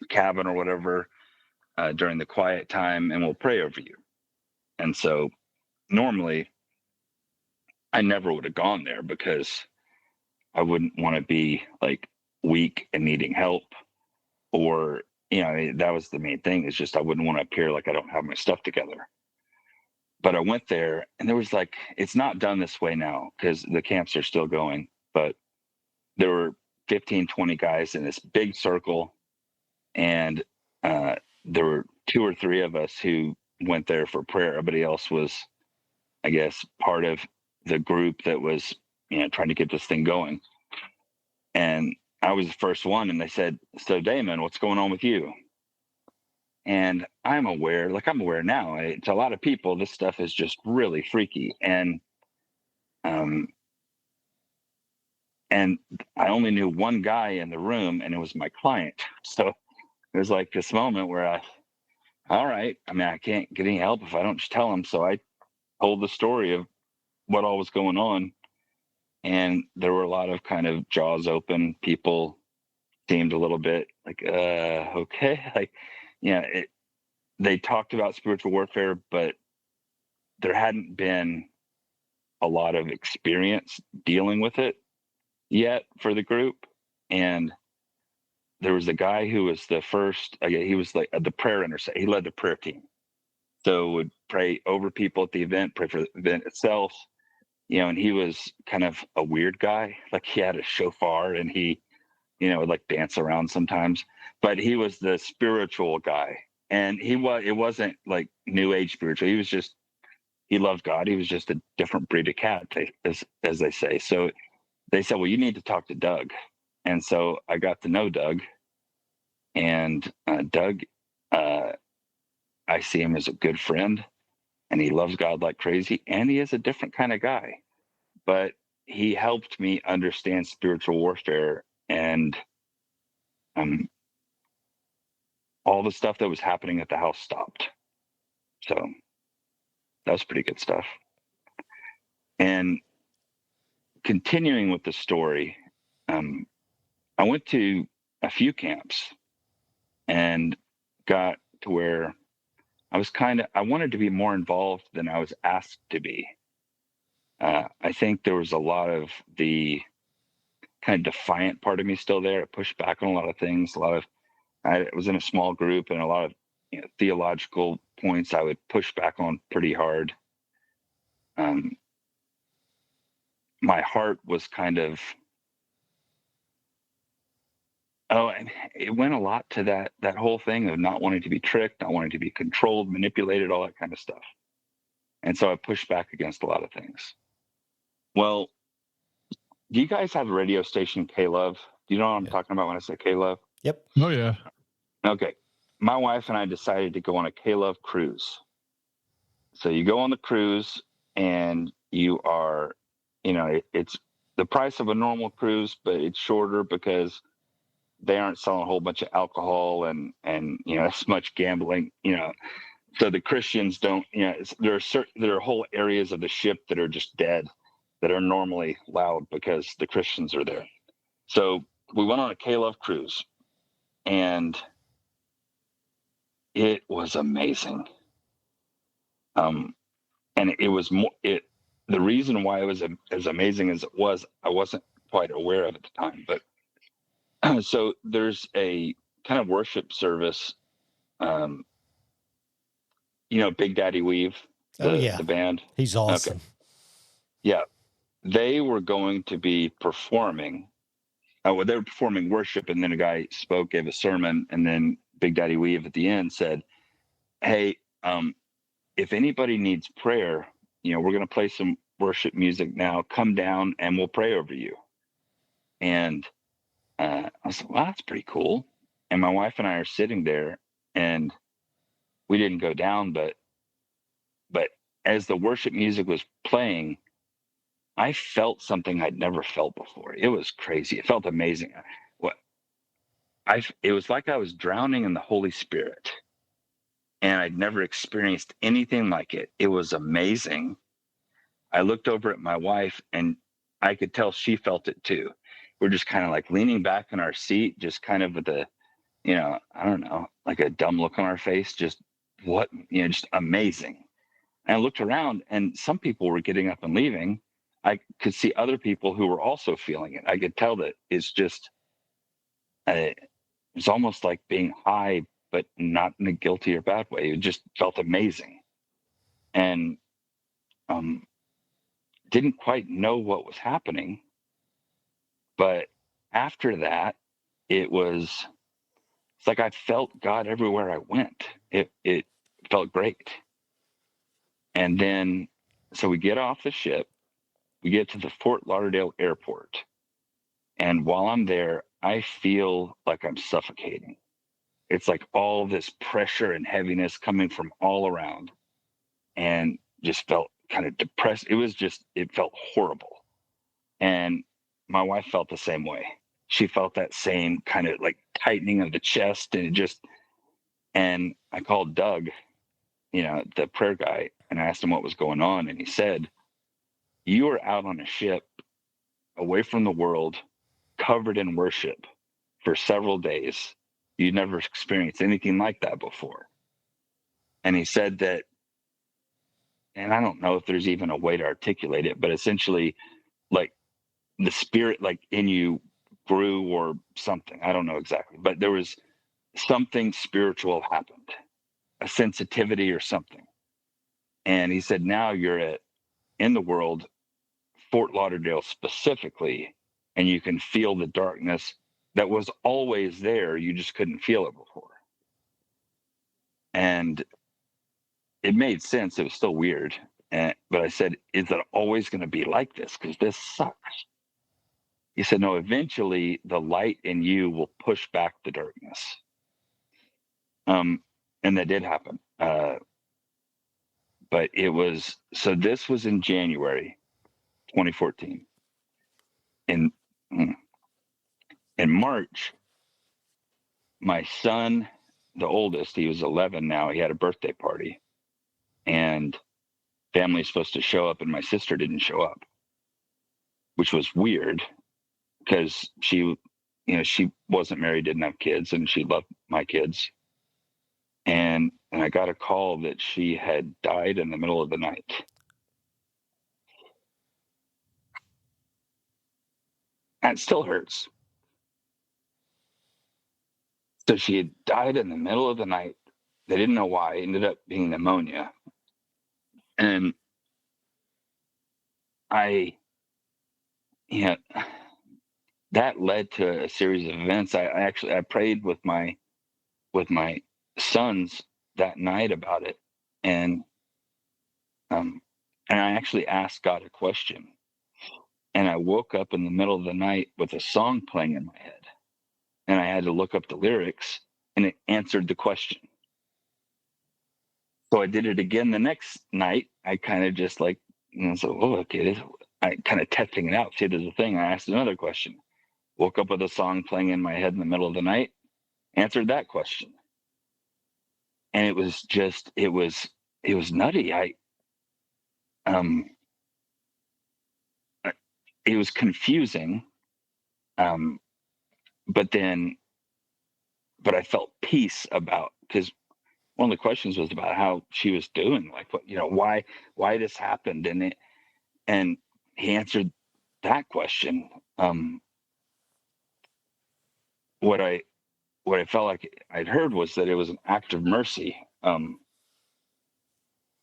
cabin or whatever during the quiet time, and we'll pray over you. And so normally I never would have gone there because I wouldn't want to be like weak and needing help, or, that was the main thing, is just I wouldn't want to appear like I don't have my stuff together. But I went there, and there was like, it's not done this way now because the camps are still going, but there were 15, 20 guys in this big circle. And there were 2 or 3 of us who went there for prayer. Everybody else was, I guess, part of the group that was, trying to get this thing going. And I was the first one, and they said, so Damon, what's going on with you? And I'm aware now, to a lot of people, this stuff is just really freaky. And I only knew one guy in the room, and it was my client. So it was like this moment where all right, I mean, I can't get any help if I don't just tell him. So I told the story of what all was going on. And there were a lot of kind of jaws open. People seemed a little bit like, okay. Like, they talked about spiritual warfare, but there hadn't been a lot of experience dealing with it yet for the group. And there was a guy who was the first, he was like the prayer intercessor. He led the prayer team. So would pray over people at the event, pray for the event itself, and he was kind of a weird guy. Like, he had a shofar, and he, would like dance around sometimes, but he was the spiritual guy. And it wasn't like new age spiritual. He loved God. He was just a different breed of cat, as they say. So they said, well, you need to talk to Doug. And so I got to know Doug, and Doug, I see him as a good friend, and he loves God like crazy, and he is a different kind of guy. But he helped me understand spiritual warfare, and all the stuff that was happening at the house stopped. So that was pretty good stuff. And continuing with the story, I went to a few camps and got to where I wanted to be more involved than I was asked to be. I think there was a lot of the kind of defiant part of me still there. I pushed back on a lot of things. I was in a small group, and a lot of theological points I would push back on pretty hard. My heart was kind of, and it went a lot to that whole thing of not wanting to be tricked, not wanting to be controlled, manipulated, all that kind of stuff. And so I pushed back against a lot of things. Well, do you guys have a radio station, K-Love? Do you know what I'm talking about when I say K-Love? Yep. Oh, yeah. Okay. My wife and I decided to go on a K-Love cruise. So you go on the cruise, and you are, it's the price of a normal cruise, but it's shorter because they aren't selling a whole bunch of alcohol and as much gambling, so the Christians don't, there are whole areas of the ship that are just dead, that are normally loud because the Christians are there. So we went on a K-Love cruise, and it was amazing. And it was the reason why it was as amazing as it was, I wasn't quite aware of at the time, but so there's a kind of worship service, Big Daddy Weave, the band. He's awesome. Okay. Yeah. They were going to be performing. They were performing worship, and then a guy spoke, gave a sermon, and then Big Daddy Weave at the end said, hey, if anybody needs prayer, we're going to play some worship music now. Come down and we'll pray over you. And I was like, wow, that's pretty cool. And my wife and I are sitting there, and we didn't go down, but as the worship music was playing, I felt something I'd never felt before. It was crazy. It felt amazing. It was like I was drowning in the Holy Spirit, and I'd never experienced anything like it. It was amazing. I looked over at my wife, and I could tell she felt it too. We're just kind of like leaning back in our seat, just kind of with a, I don't know, like a dumb look on our face, just just amazing. And I looked around, and some people were getting up and leaving. I could see other people who were also feeling it. I could tell that it's just, it's almost like being high, but not in a guilty or bad way. It just felt amazing. And didn't quite know what was happening. But after that, it's like I felt God everywhere I went. It felt great. And then, so we get off the ship, we get to the Fort Lauderdale airport. And while I'm there, I feel like I'm suffocating. It's like all this pressure and heaviness coming from all around, and just felt kind of depressed. It felt horrible. And my wife felt the same way. She felt that same kind of like tightening of the chest, and I called Doug, the prayer guy, and I asked him what was going on. And he said, "You are out on a ship away from the world, covered in worship for several days. You'd never experienced anything like that before." And he said that, and I don't know if there's even a way to articulate it, but essentially, like, the spirit, like, in you grew or something. I don't know exactly, but there was something spiritual happened, a sensitivity or something. And he said, now you're in the world, Fort Lauderdale specifically, and you can feel the darkness that was always there. You just couldn't feel it before. And it made sense. It was still weird. But I said, is it always going to be like this? Because this sucks. He said, no, eventually the light in you will push back the darkness. And that did happen. But this was in January 2014. In March, my son, the oldest, he was 11 now, he had a birthday party. And family's supposed to show up, and my sister didn't show up, which was weird because she wasn't married, didn't have kids, and she loved my kids. And I got a call that she had died in the middle of the night. And it still hurts. So she had died in the middle of the night. They didn't know why. It ended up being pneumonia. And that led to a series of events. I prayed with my sons that night about it. And I actually asked God a question. And I woke up in the middle of the night with a song playing in my head. And I had to look up the lyrics, and it answered the question. So I did it again the next night. I kind of just I kind of testing it out. See, there's a thing. I asked another question. Woke up with a song playing in my head in the middle of the night, answered that question. And it was nutty. It was confusing. But I felt peace because one of the questions was about how she was doing, like why this happened. And he answered that question. What I felt like I'd heard was that it was an act of mercy. And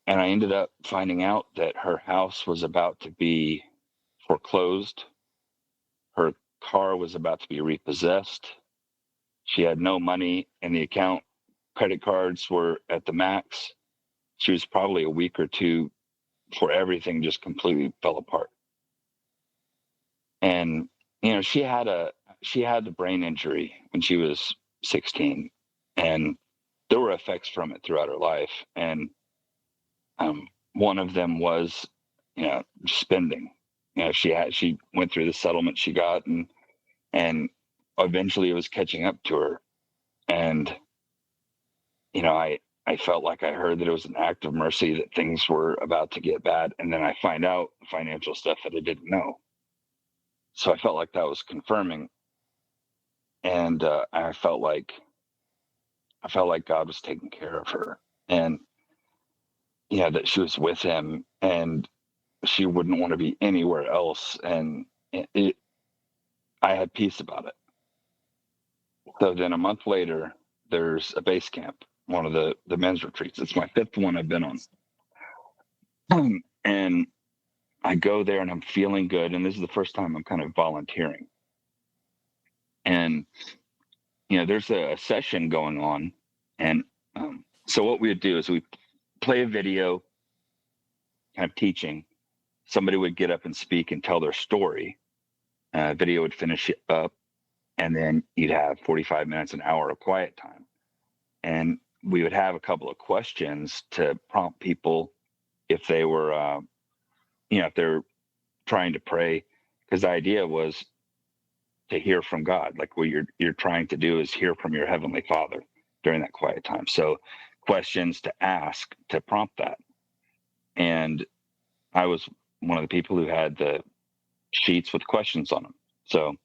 I ended up finding out that her house was about to be foreclosed. Her car was about to be repossessed. She had no money in the account. Credit cards were at the max. She was probably a week or two before everything just completely fell apart. And, she had the brain injury when she was 16. And there were effects from it throughout her life. And one of them was, spending. She went through the settlement she got, and eventually it was catching up to her. And, I felt like I heard that it was an act of mercy, that things were about to get bad. And then I find out financial stuff that I didn't know. So I felt like that was confirming. And I felt like God was taking care of her, and that she was with him, and she wouldn't want to be anywhere else. And I had peace about it. So then a month later, there's a base camp, one of the men's retreats. It's my 5th one I've been on. And I go there and I'm feeling good. And this is the first time I'm kind of volunteering. And, there's a session going on. And so what we would do is we play a video kind of teaching. Somebody would get up and speak and tell their story. Video would finish it up. And then you'd have 45 minutes, an hour of quiet time. And we would have a couple of questions to prompt people if they were, if they're trying to pray. Because the idea was to hear from God. Like what you're trying to do is hear from your Heavenly Father during that quiet time. So questions to ask to prompt that. And I was one of the people who had the sheets with questions on them. So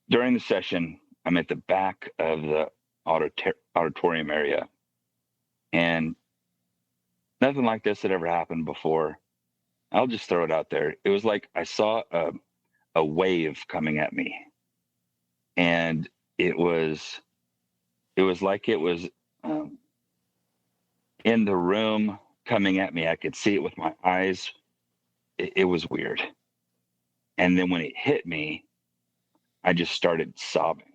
during the session, I'm at the back of the auditorium area, and nothing like this had ever happened before. I'll just throw it out there. It was like I saw a wave coming at me, and it was like it was in the room coming at me. I could see it with my eyes. It was weird. And then when it hit me, I just started sobbing.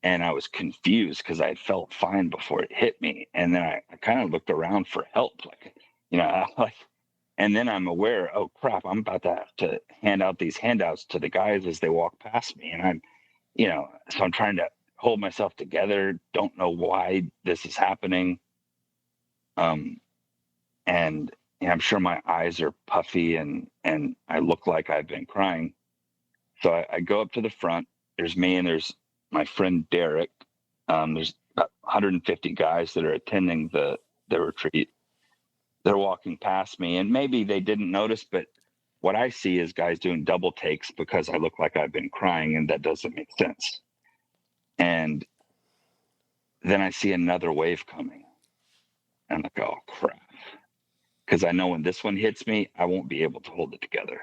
And I was confused because I had felt fine before it hit me. And then I kind of looked around for help, and then I'm aware, oh crap, I'm about to have to hand out these handouts to the guys as they walk past me. And I'm, so I'm trying to hold myself together. Don't know why this is happening. And I'm sure my eyes are puffy and I look like I've been crying. So I go up to the front. There's me and there's my friend Derek. There's about 150 guys that are attending the retreat. They're walking past me, and maybe they didn't notice, but what I see is guys doing double takes because I look like I've been crying, and that doesn't make sense. And then I see another wave coming. And I'm like, oh, crap. Because I know when this one hits me, I won't be able to hold it together.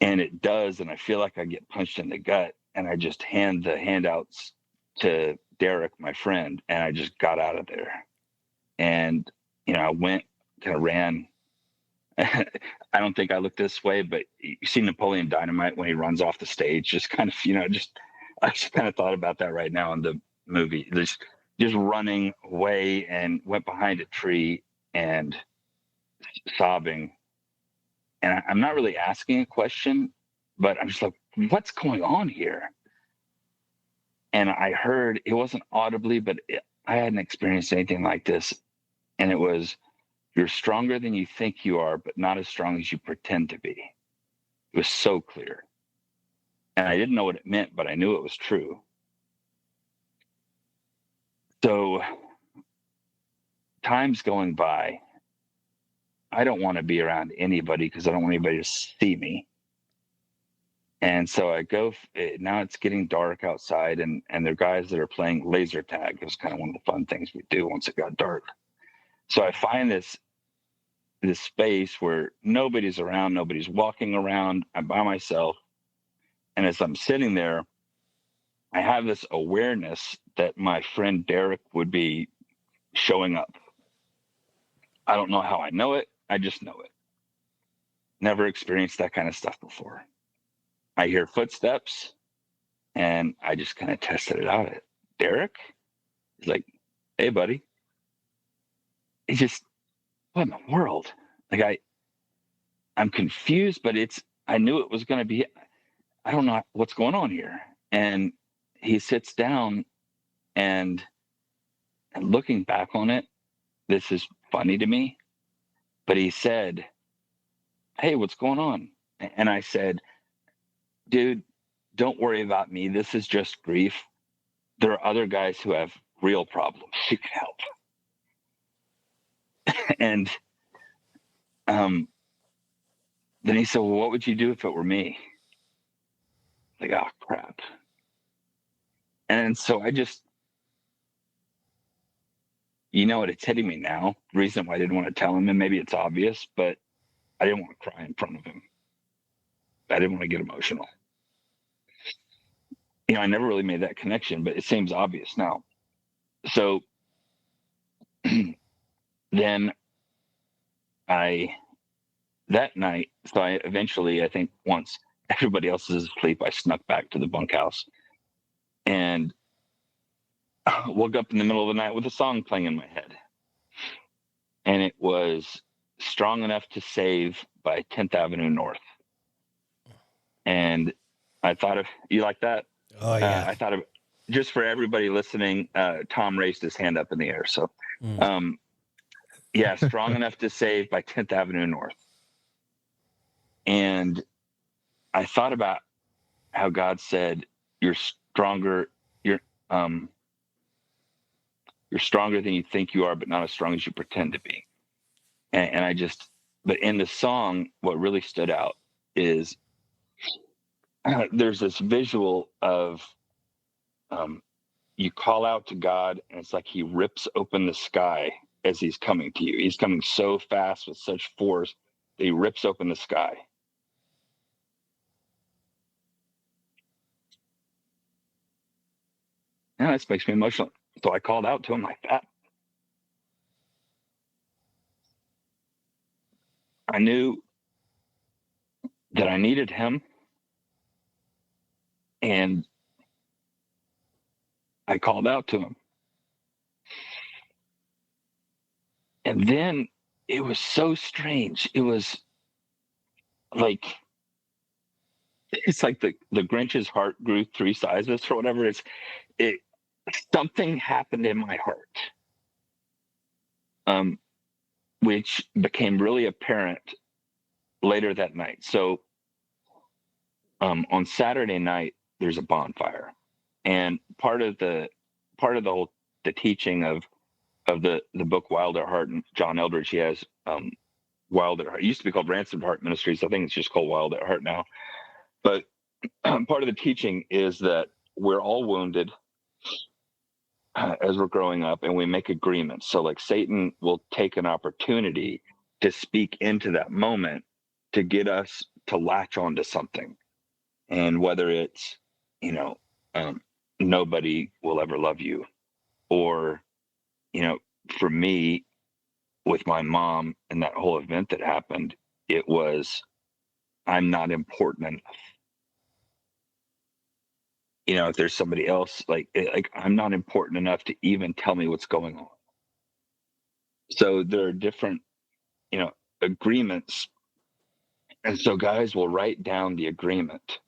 And it does, and I feel like I get punched in the gut, and I just hand the handouts to Derek, my friend, and I just got out of there. And, I went, kind of ran. I don't think I looked this way, but you see Napoleon Dynamite when he runs off the stage, just kind of, I just kind of thought about that right now in the movie. Just running away, and went behind a tree and sobbing. And I'm not really asking a question, but I'm just like, what's going on here? And I heard, it wasn't audibly, but I hadn't experienced anything like this. And it was, you're stronger than you think you are, but not as strong as you pretend to be. It was so clear. And I didn't know what it meant, but I knew it was true. So time's going by. I don't want to be around anybody because I don't want anybody to see me. And so I go, now it's getting dark outside, and there are guys that are playing laser tag. It was kind of one of the fun things we do once it got dark. So I find this space where nobody's around, nobody's walking around. I'm by myself. And as I'm sitting there, I have this awareness that my friend Derek would be showing up. I don't know how I know it. I just know it. Never experienced that kind of stuff before. I hear footsteps, and I just kind of tested it out. Derek? He's like, hey, buddy. He just, what in the world? Like I'm confused, but I knew it was going to be, I don't know what's going on here. And he sits down, And looking back on it, this is funny to me, but he said, "Hey, what's going on?" And I said, "Dude, don't worry about me. This is just grief. There are other guys who have real problems you can help." And then he said, "Well, what would you do if it were me?" Like, oh, crap. And so I just, it's hitting me now. The reason why I didn't want to tell him, and maybe it's obvious, but I didn't want to cry in front of him. I didn't want to get emotional. I never really made that connection, but it seems obvious now. So then that night, so I eventually, I think once everybody else is asleep, I snuck back to the bunkhouse and woke up in the middle of the night with a song playing in my head. And it was Strong Enough to Save by 10th Avenue North. And I thought of, you like that? Oh, yeah. I thought of, just for everybody listening, Tom raised his hand up in the air. So, yeah, Strong Enough to Save by 10th Avenue North. And I thought about how God said, you're stronger than you think you are, but not as strong as you pretend to be. But in the song, what really stood out is there's this visual of you call out to God, and it's like he rips open the sky as he's coming to you. He's coming so fast with such force that he rips open the sky. And this makes me emotional. So I called out to him like that. I knew that I needed him, and I called out to him. And then it was so strange. It was like, it's like the Grinch's heart grew 3 sizes or whatever. Something happened in my heart, which became really apparent later that night. So on Saturday night, there's a bonfire, and part of the teaching of the book Wild at Heart, and John Eldridge, he has Wild at Heart. It used to be called Ransomed Heart Ministries. I think it's just called Wild at Heart now. But part of the teaching is that we're all wounded as we're growing up, and we make agreements. So like Satan will take an opportunity to speak into that moment to get us to latch onto something. And whether it's, nobody will ever love you, or, for me, with my mom and that whole event that happened, it was, I'm not important enough. If there's somebody else, like I'm not important enough to even tell me what's going on. So there are different, agreements. And so guys will write down the agreement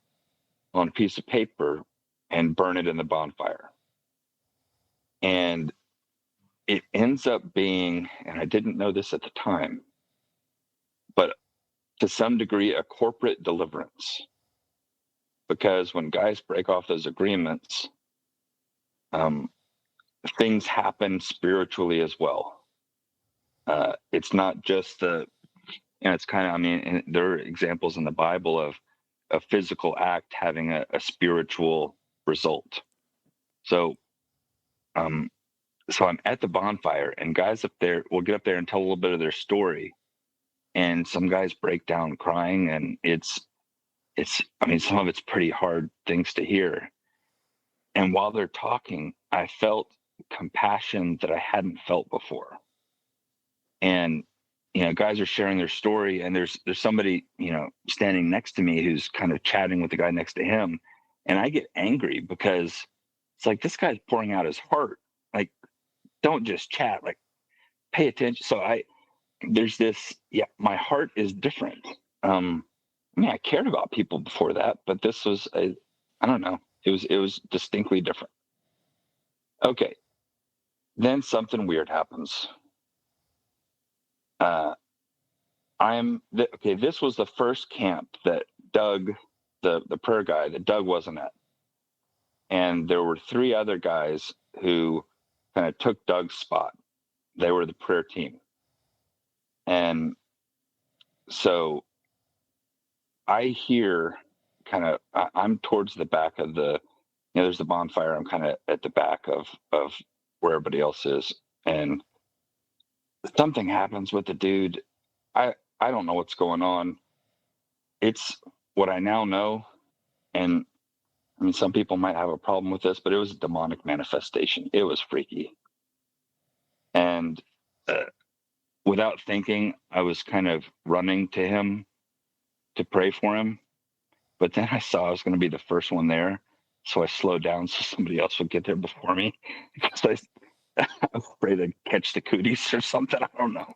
on a piece of paper and burn it in the bonfire. And it ends up being, and I didn't know this at the time, but to some degree, a corporate deliverance. Because when guys break off those agreements, things happen spiritually as well. It's not just it's kind of, and there are examples in the Bible of a physical act having a spiritual result. So, so I'm at the bonfire, and guys up there will get up there and tell a little bit of their story. And some guys break down crying, and it's, some of it's pretty hard things to hear. And while they're talking, I felt compassion that I hadn't felt before. And, guys are sharing their story, and there's somebody, standing next to me who's kind of chatting with the guy next to him. And I get angry because it's like, this guy's pouring out his heart. Like, don't just chat, like pay attention. So there's this, my heart is different. I cared about people before that, but this was I don't know. It was distinctly different. Okay. Then something weird happens. Okay. This was the first camp that Doug, the prayer guy, that Doug wasn't at, and there were 3 other guys who kind of took Doug's spot. They were the prayer team, and so I hear I'm towards the back of the, there's the bonfire. I'm kind of at the back of where everybody else is, and something happens with the dude. I don't know what's going on. It's what I now know, and I mean, some people might have a problem with this, but it was a demonic manifestation. It was freaky, and without thinking, I was kind of running to him to pray for him. But then I saw I was going to be the first one there. So I slowed down so somebody else would get there before me because I was afraid to catch the cooties or something. I don't know.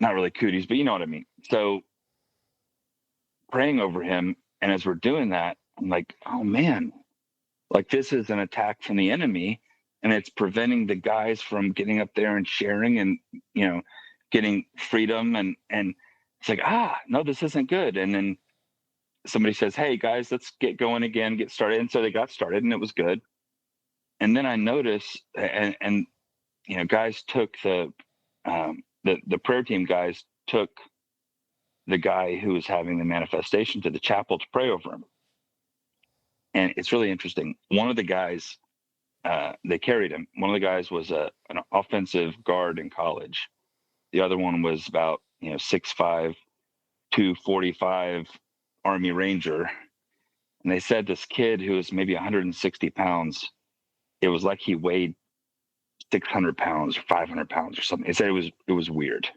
Not really cooties, but you know what I mean. So praying over him. And as we're doing that, I'm like, oh man, like this is an attack from the enemy. And it's preventing the guys from getting up there and sharing and, getting freedom. And it's like, no, this isn't good. And then somebody says, hey guys, let's get going again, get started. And so they got started and it was good. And then I noticed, and guys took the prayer team guys took the guy who was having the manifestation to the chapel to pray over him. And it's really interesting. One of the guys, they carried him. One of the guys was an offensive guard in college. The other one was about 6'5", 245 Army Ranger. And they said this kid who was maybe 160 pounds, it was like he weighed 600 pounds or 500 pounds or something. They said it was weird.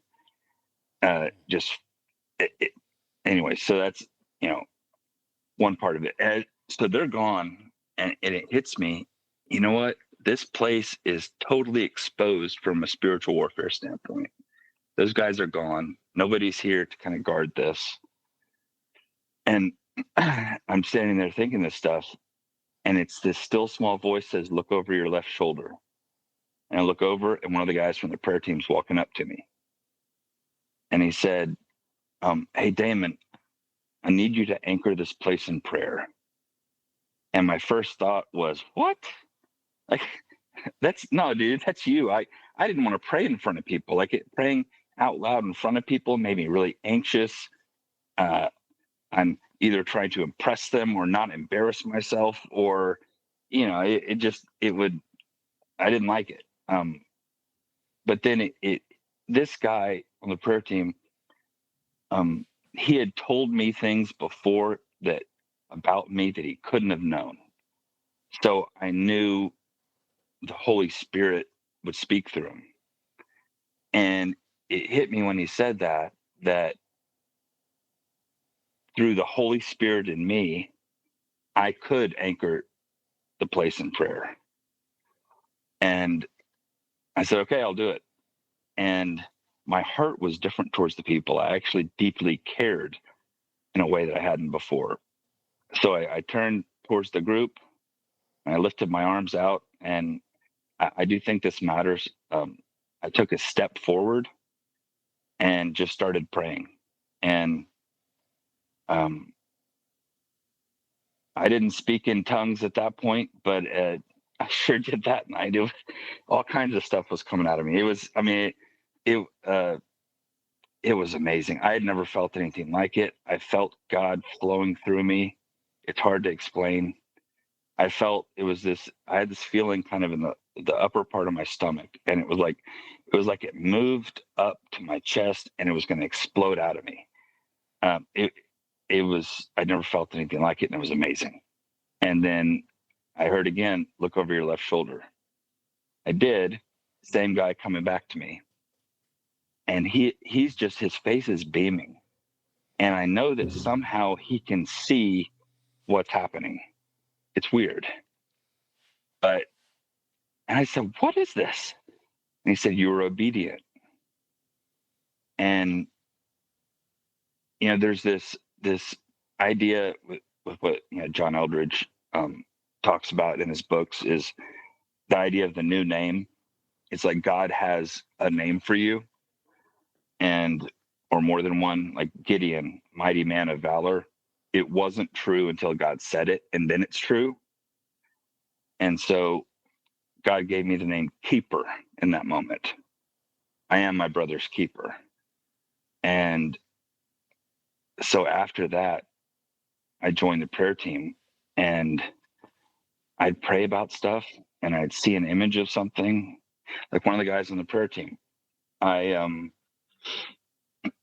Anyway, so that's, one part of it. And so they're gone and it hits me. You know what? This place is totally exposed from a spiritual warfare standpoint. Those guys are gone. Nobody's here to kind of guard this. And I'm standing there thinking this stuff. And it's this still small voice says, look over your left shoulder. And I look over and one of the guys from the prayer team's walking up to me. And he said, hey, Damon, I need you to anchor this place in prayer. And my first thought was, what? Like, no, dude, that's you. I didn't want to pray in front of people. Like praying out loud in front of people made me really anxious. I'm either trying to impress them or not embarrass myself, or, I didn't like it. But then this guy on the prayer team, he had told me things before about me that he couldn't have known. So I knew the Holy Spirit would speak through him. And it hit me when he said that through the Holy Spirit in me, I could anchor the place in prayer. And I said, okay, I'll do it. And my heart was different towards the people. I actually deeply cared in a way that I hadn't before. So I turned towards the group and I lifted my arms out, and I do think this matters. I took a step forward and just started praying. And I didn't speak in tongues at that point, but I sure did that night. All kinds of stuff was coming out of me. It was amazing. I had never felt anything like it. I felt God flowing through me. It's hard to explain. I had this feeling kind of in the upper part of my stomach, and it was like it moved up to my chest and it was going to explode out of me. I'd never felt anything like it, and it was amazing. And then I heard again, look over your left shoulder. I did. Same guy coming back to me. And he's just, his face is beaming. And I know that somehow he can see what's happening. It's weird. And I said, what is this? And he said, you were obedient. And, there's this idea with what, John Eldridge talks about in his books is the idea of the new name. It's like God has a name for you, or more than one, like Gideon, mighty man of valor. It wasn't true until God said it, and then it's true. And so God gave me the name Keeper in that moment. I am my brother's keeper. And so after that, I joined the prayer team, and I'd pray about stuff, and I'd see an image of something. Like one of the guys on the prayer team,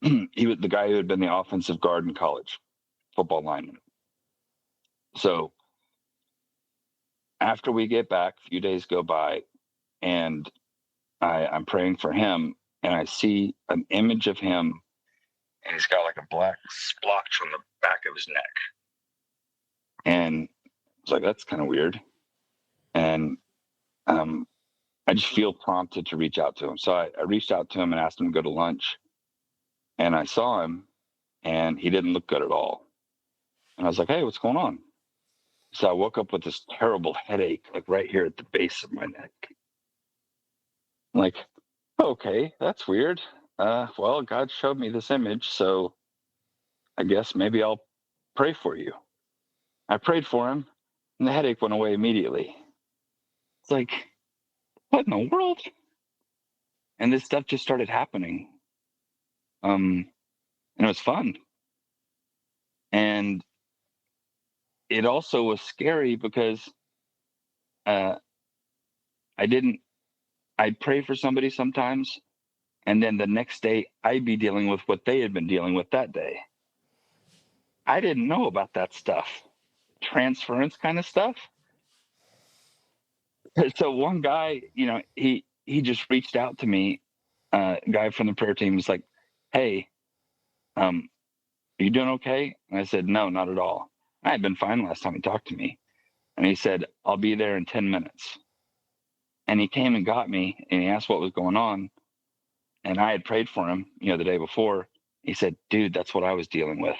he was the guy who had been the offensive guard in college, football lineman. So after we get back, a few days go by, and I'm praying for him, and I see an image of him, and he's got like a black splotch on the back of his neck. And I was like, that's kind of weird. And I just feel prompted to reach out to him. So I reached out to him and asked him to go to lunch. And I saw him, and he didn't look good at all. And I was like, hey, what's going on? So I woke up with this terrible headache, like right here at the base of my neck. I'm like, okay, that's weird. Well, God showed me this image, so I guess maybe I'll pray for you. I prayed for him, and the headache went away immediately. It's like, what in the world? And this stuff just started happening. And it was fun. And it also was scary because I'd pray for somebody sometimes, and then the next day I'd be dealing with what they had been dealing with that day. I didn't know about that stuff, transference kind of stuff. So one guy, he just reached out to me, guy from the prayer team was like, hey, are you doing okay? And I said, no, not at all. I had been fine last time he talked to me. And he said, I'll be there in 10 minutes. And he came and got me, and he asked what was going on. And I had prayed for him, the day before. He said, dude, that's what I was dealing with.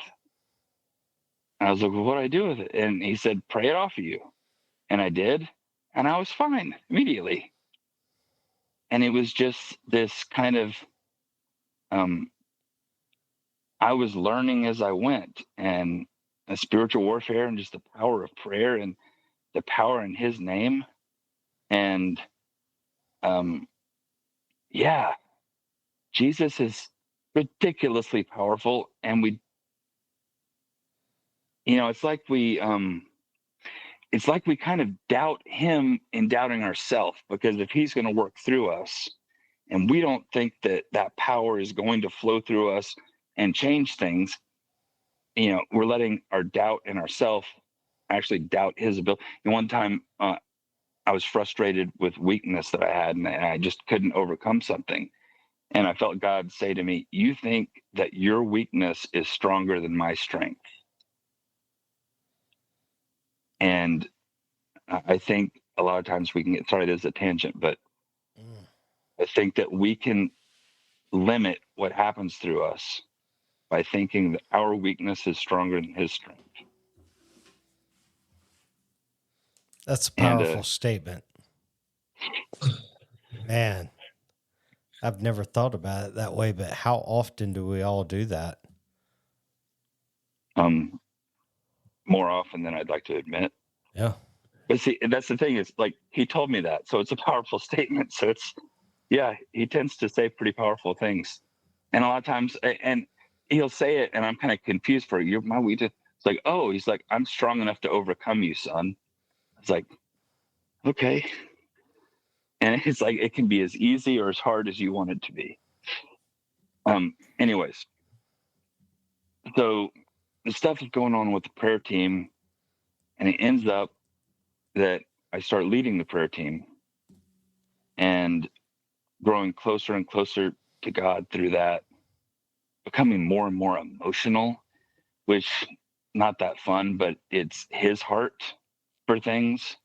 And I was like, well, what do I do with it? And he said, pray it off of you. And I did. And I was fine immediately. And it was just this kind of, I was learning as I went, and a spiritual warfare, and just the power of prayer, and the power in his name. And yeah, Jesus is ridiculously powerful. And it's like we kind of doubt him in doubting ourselves, because if he's going to work through us and we don't think that power is going to flow through us and change things, we're letting our doubt in ourselves actually doubt his ability. And one time I was frustrated with weakness that I had, and I just couldn't overcome something. And I felt God say to me, you think that your weakness is stronger than my strength. And I think a lot of times we can get, sorry, there's a tangent, but I think that we can limit what happens through us by thinking that our weakness is stronger than his strength. That's a powerful statement. Man, I've never thought about it that way, but how often do we all do that? More often than I'd like to admit. Yeah. But see, that's the thing, is like, he told me that. So it's a powerful statement. So he tends to say pretty powerful things. And a lot of times, and he'll say it, and I'm kind of confused for you. My weakness. It's like, oh, he's like, I'm strong enough to overcome you, son. It's like, okay. And it's like, it can be as easy or as hard as you want it to be. Anyways, so the stuff is going on with the prayer team, and it ends up that I start leading the prayer team and growing closer and closer to God through that, becoming more and more emotional, which not that fun, but it's his heart for things.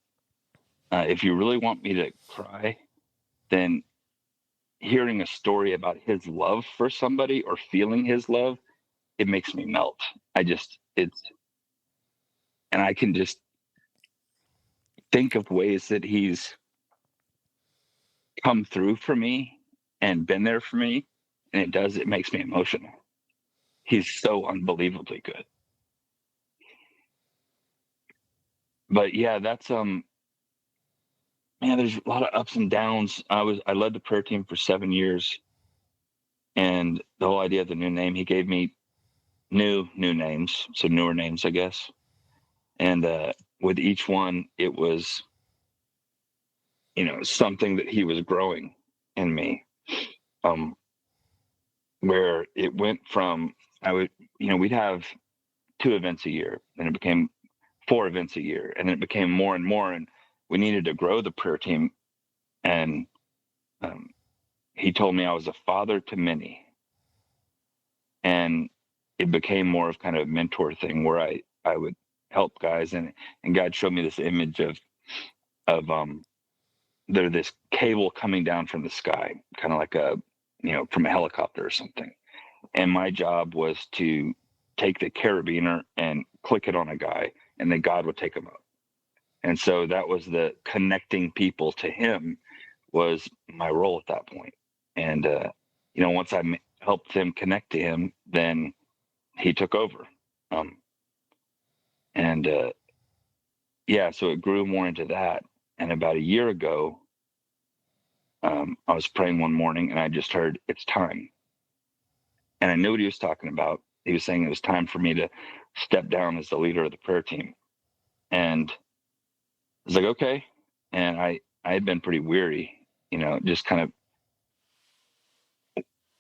If you really want me to cry, then hearing a story about his love for somebody or feeling his love, it makes me melt. And I can just, think of ways that he's come through for me and been there for me, and it makes me emotional. He's so unbelievably good. But yeah, that's man, there's a lot of ups and downs. I led the prayer team for 7 years, and the whole idea of the new name, he gave me new names, so newer names, I guess. And with each one, it was, something that he was growing in me. Where it went from, we'd have 2 events a year, and it became 4 events a year, and it became more and more, and we needed to grow the prayer team. And he told me I was a father to many, and it became more of kind of a mentor thing where I would help guys, and God showed me this image of there's this cable coming down from the sky, kind of like from a helicopter or something. And my job was to take the carabiner and click it on a guy, and then God would take him up. And so that was the connecting people to him was my role at that point. And, once I helped them connect to him, then he took over. So it grew more into that. And about a year ago, I was praying one morning, and I just heard, "It's time." And I knew what he was talking about. He was saying it was time for me to step down as the leader of the prayer team. And I was like, okay. And I had been pretty weary, just kind of,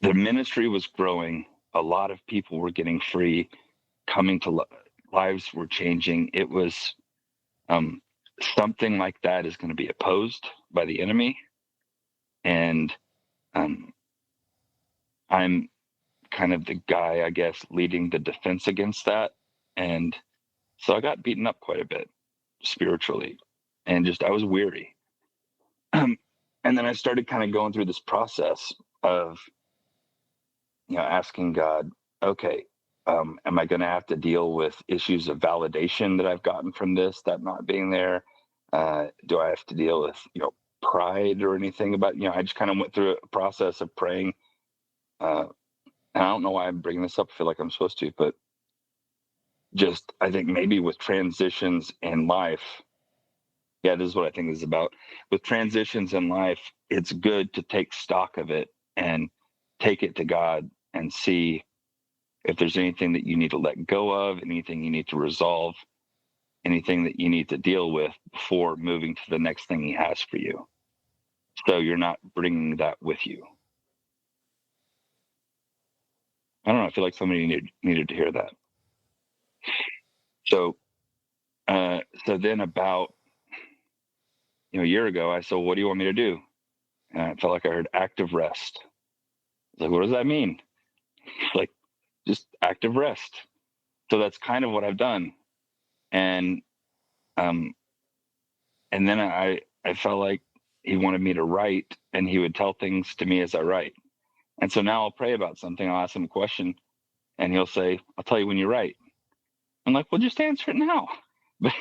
the ministry was growing. A lot of people were getting free, coming to lives were changing. It was something like that is going to be opposed by the enemy. And I'm kind of the guy, I guess, leading the defense against that. And so I got beaten up quite a bit spiritually, and I was weary. And then I started kind of going through this process of, asking God, okay, am I going to have to deal with issues of validation that I've gotten from this, that not being there? Do I have to deal with, pride or anything about, I just kind of went through a process of praying. And I don't know why I'm bringing this up. I feel like I'm supposed to, but I think maybe with transitions in life, this is what I think this is about. With transitions in life, it's good to take stock of it and take it to God and see if there's anything that you need to let go of, anything you need to resolve, anything that you need to deal with before moving to the next thing he has for you. So you're not bringing that with you. I don't know. I feel like somebody needed to hear that. So then about, a year ago, I said, "What do you want me to do?" And I felt like I heard active rest. I was like, "What does that mean?" Like, just active rest. So that's kind of what I've done. And then I felt like he wanted me to write, and he would tell things to me as I write. And so now I'll pray about something. I'll ask him a question, and he'll say, "I'll tell you when you write." I'm like, "Well, just answer it now." But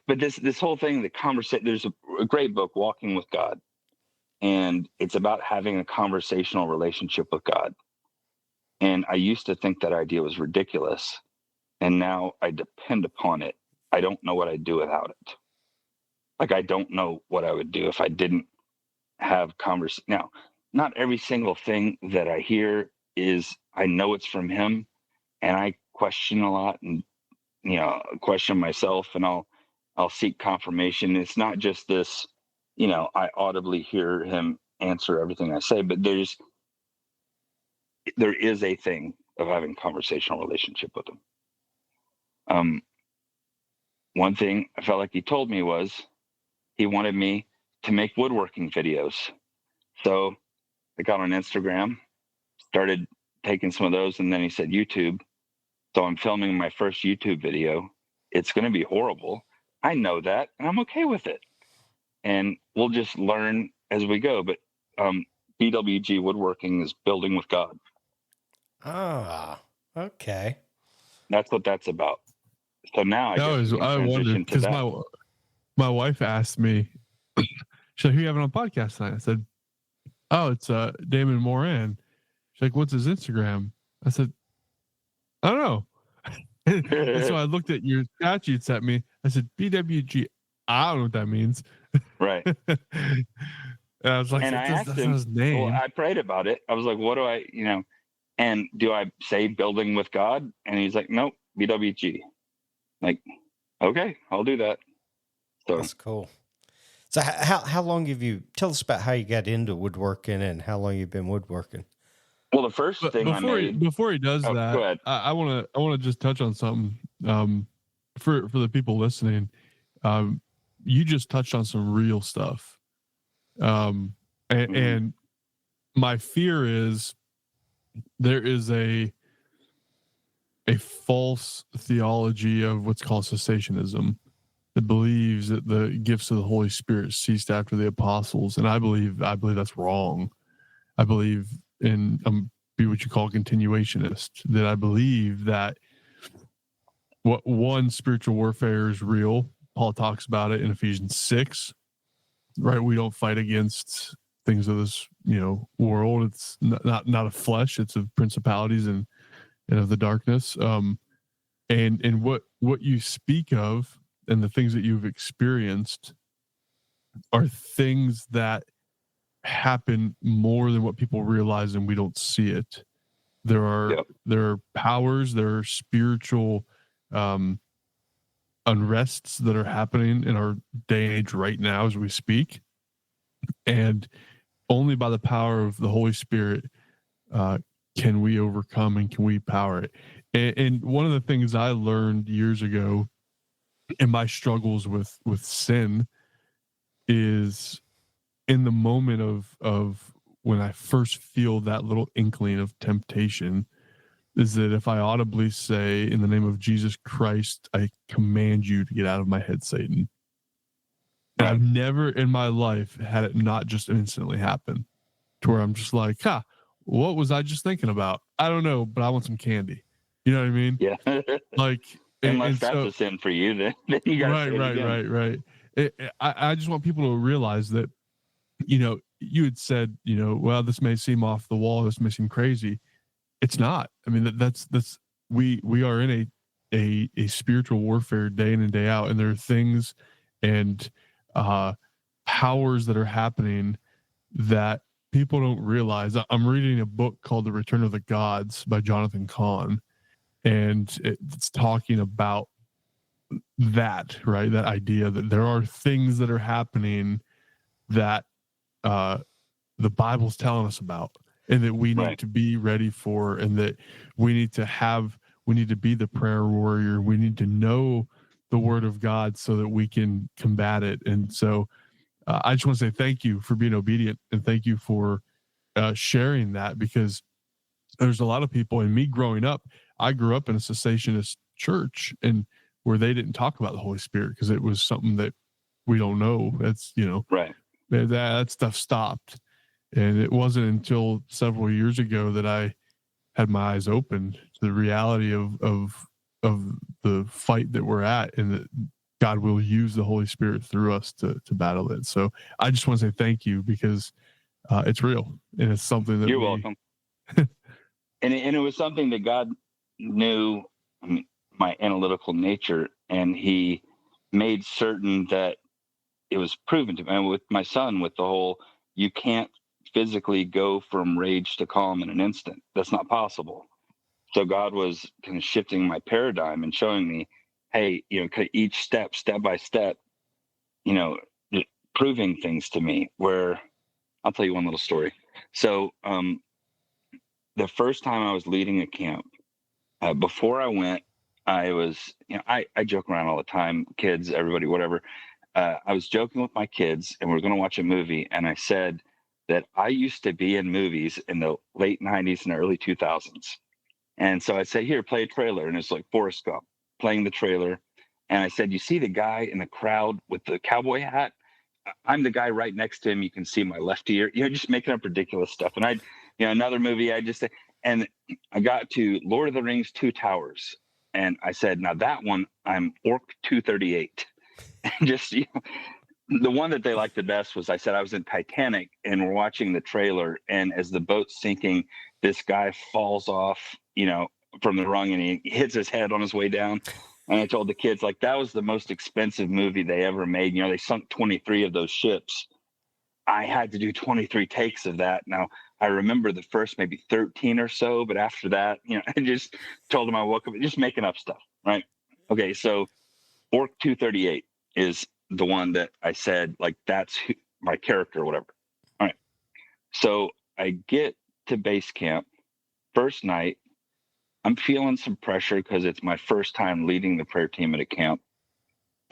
but this whole thing, the conversation. There's a great book, Walking with God, and it's about having a conversational relationship with God. And I used to think that idea was ridiculous, and now I depend upon it. I don't know what I'd do without it. Like, I don't know what I would do if I didn't have conversation. Now, not every single thing that I hear I know it's from him, and I question a lot, and question myself, and I'll seek confirmation. It's not just this, I audibly hear him answer everything I say, but there is a thing of having a conversational relationship with him. One thing I felt like he told me was he wanted me to make woodworking videos. So I got on Instagram, started taking some of those, and then he said YouTube. So I'm filming my first YouTube video. It's going to be horrible. I know that, and I'm okay with it. And we'll just learn as we go. But BWG Woodworking is building with God. Ah, okay. That's what that's about. So now I guess we can transition to that. my wife asked me, she's like, who you having on podcast tonight? I said, oh, it's Damon Moran. She's like, what's his Instagram? I said, I don't know. And so I looked at your stat you sent me. I said, BWG. I don't know what that means. Right. And I was like, And I asked that's him, not his name. well, I prayed about it. I was like, what do I, and do I say building with God? And he's like, nope, BWG. Like, okay, I'll do that. So That's cool. So how long have you, tell us about how you got into woodworking and how long you've been woodworking? well, the first thing before he does go that, ahead. I want to just touch on something for the people listening. You just touched on some real stuff. And my fear is there is a false theology of what's called cessationism that believes that the gifts of the Holy Spirit ceased after the apostles, and I believe that's wrong. I believe in be what you call continuationist. That I believe that what one spiritual warfare is real. Paul talks about it in Ephesians 6. Right, we don't fight against things of this world. It's not of flesh. It's of principalities and of the darkness. And what you speak of and the things that you've experienced are things that happen more than what people realize, and we don't see it. There are powers, there are spiritual unrests that are happening in our day and age right now as we speak, and only by the power of the Holy Spirit can we overcome and can we power it. And one of the things I learned years ago in my struggles with sin is in the moment of when I first feel that little inkling of temptation, is that if I audibly say, in the name of Jesus Christ, I command you to get out of my head, Satan. And I've never in my life had it not just instantly happen to where I'm just like, what was I just thinking about? I don't know, but I want some candy. You know what I mean? Yeah. Like, unless that's a sin for you, then you got to right. I just want people to realize that, you had said, well, this may seem off the wall, this may seem crazy. It's not. I mean, that's we are in a spiritual warfare day in and day out, and there are things and powers that are happening that people don't realize. I'm reading a book called The Return of the Gods by Jonathan Cahn, and it's talking about that, right? That idea that there are things that are happening that the Bible's telling us about, and that we need to be ready for, and that we need to be the prayer warrior. We need to know the word of God so that we can combat it. And so I just want to say thank you for being obedient, and thank you for sharing that, because there's a lot of people, and me growing up, I grew up in a cessationist church, and where they didn't talk about the Holy Spirit because it was something that we don't know. That's, that stuff stopped. And it wasn't until several years ago that I had my eyes open to the reality of the fight that we're at, and that God will use the Holy Spirit through us to battle it. So I just want to say thank you, because it's real, and it's something that you're welcome. And it was something that God knew my analytical nature, and he made certain that it was proven to me. And with my son, with the whole, you can't physically go from rage to calm in an instant. That's not possible. So God was kind of shifting my paradigm and showing me, hey, each step by step, proving things to me. Where I'll tell you one little story. So the first time I was leading a camp, before I went, I was, I joke around all the time, kids, everybody, whatever. I was joking with my kids, and we are going to watch a movie, and I said that I used to be in movies in the late 90s and early 2000s. And so I'd say, here, play a trailer. And it's like Forrest Gump playing the trailer. And I said, you see the guy in the crowd with the cowboy hat? I'm the guy right next to him. You can see my left ear, just making up ridiculous stuff. And another movie, I just say, and I got to Lord of the Rings, Two Towers. And I said, now that one, I'm Orc 238. just the one that they liked the best was, I said I was in Titanic and we're watching the trailer, and as the boat's sinking, this guy falls off, from the rung, and he hits his head on his way down. And I told the kids, like, that was the most expensive movie they ever made. They sunk 23 of those ships. I had to do 23 takes of that. Now, I remember the first maybe 13 or so, but after that, I just told them I woke up just making up stuff, right? Okay, so Orc 238 is the one that I said, like, that's my character or whatever. All right. So I get to base camp, first night. I'm feeling some pressure because it's my first time leading the prayer team at a camp.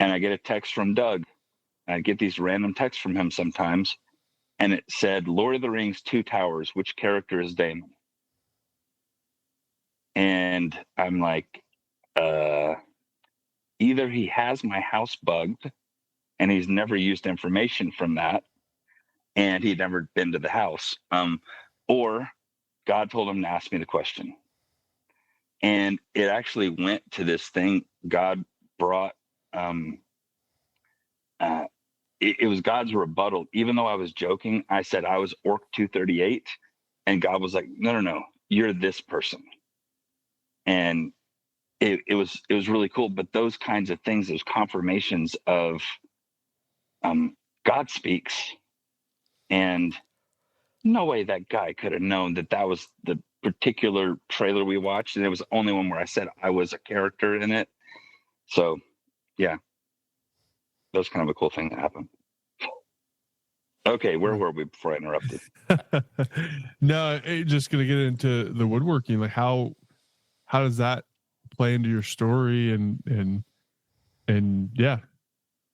And I get a text from Doug. I get these random texts from him sometimes. And it said, Lord of the Rings, Two Towers, which character is Damon? And I'm like, either he has my house bugged and he's never used information from that, and he'd never been to the house, or God told him to ask me the question. And it actually went to this thing God brought. It was God's rebuttal. Even though I was joking, I said I was Orc 238, and God was like, no, you're this person. And it was really cool. But those kinds of things, those confirmations of God speaks, and no way that guy could have known that was the particular trailer we watched, and it was the only one where I said I was a character in it. So yeah, that was kind of a cool thing that happened. Okay, where were we before I interrupted? No, just gonna get into the woodworking. Like, how does that play into your story? And yeah.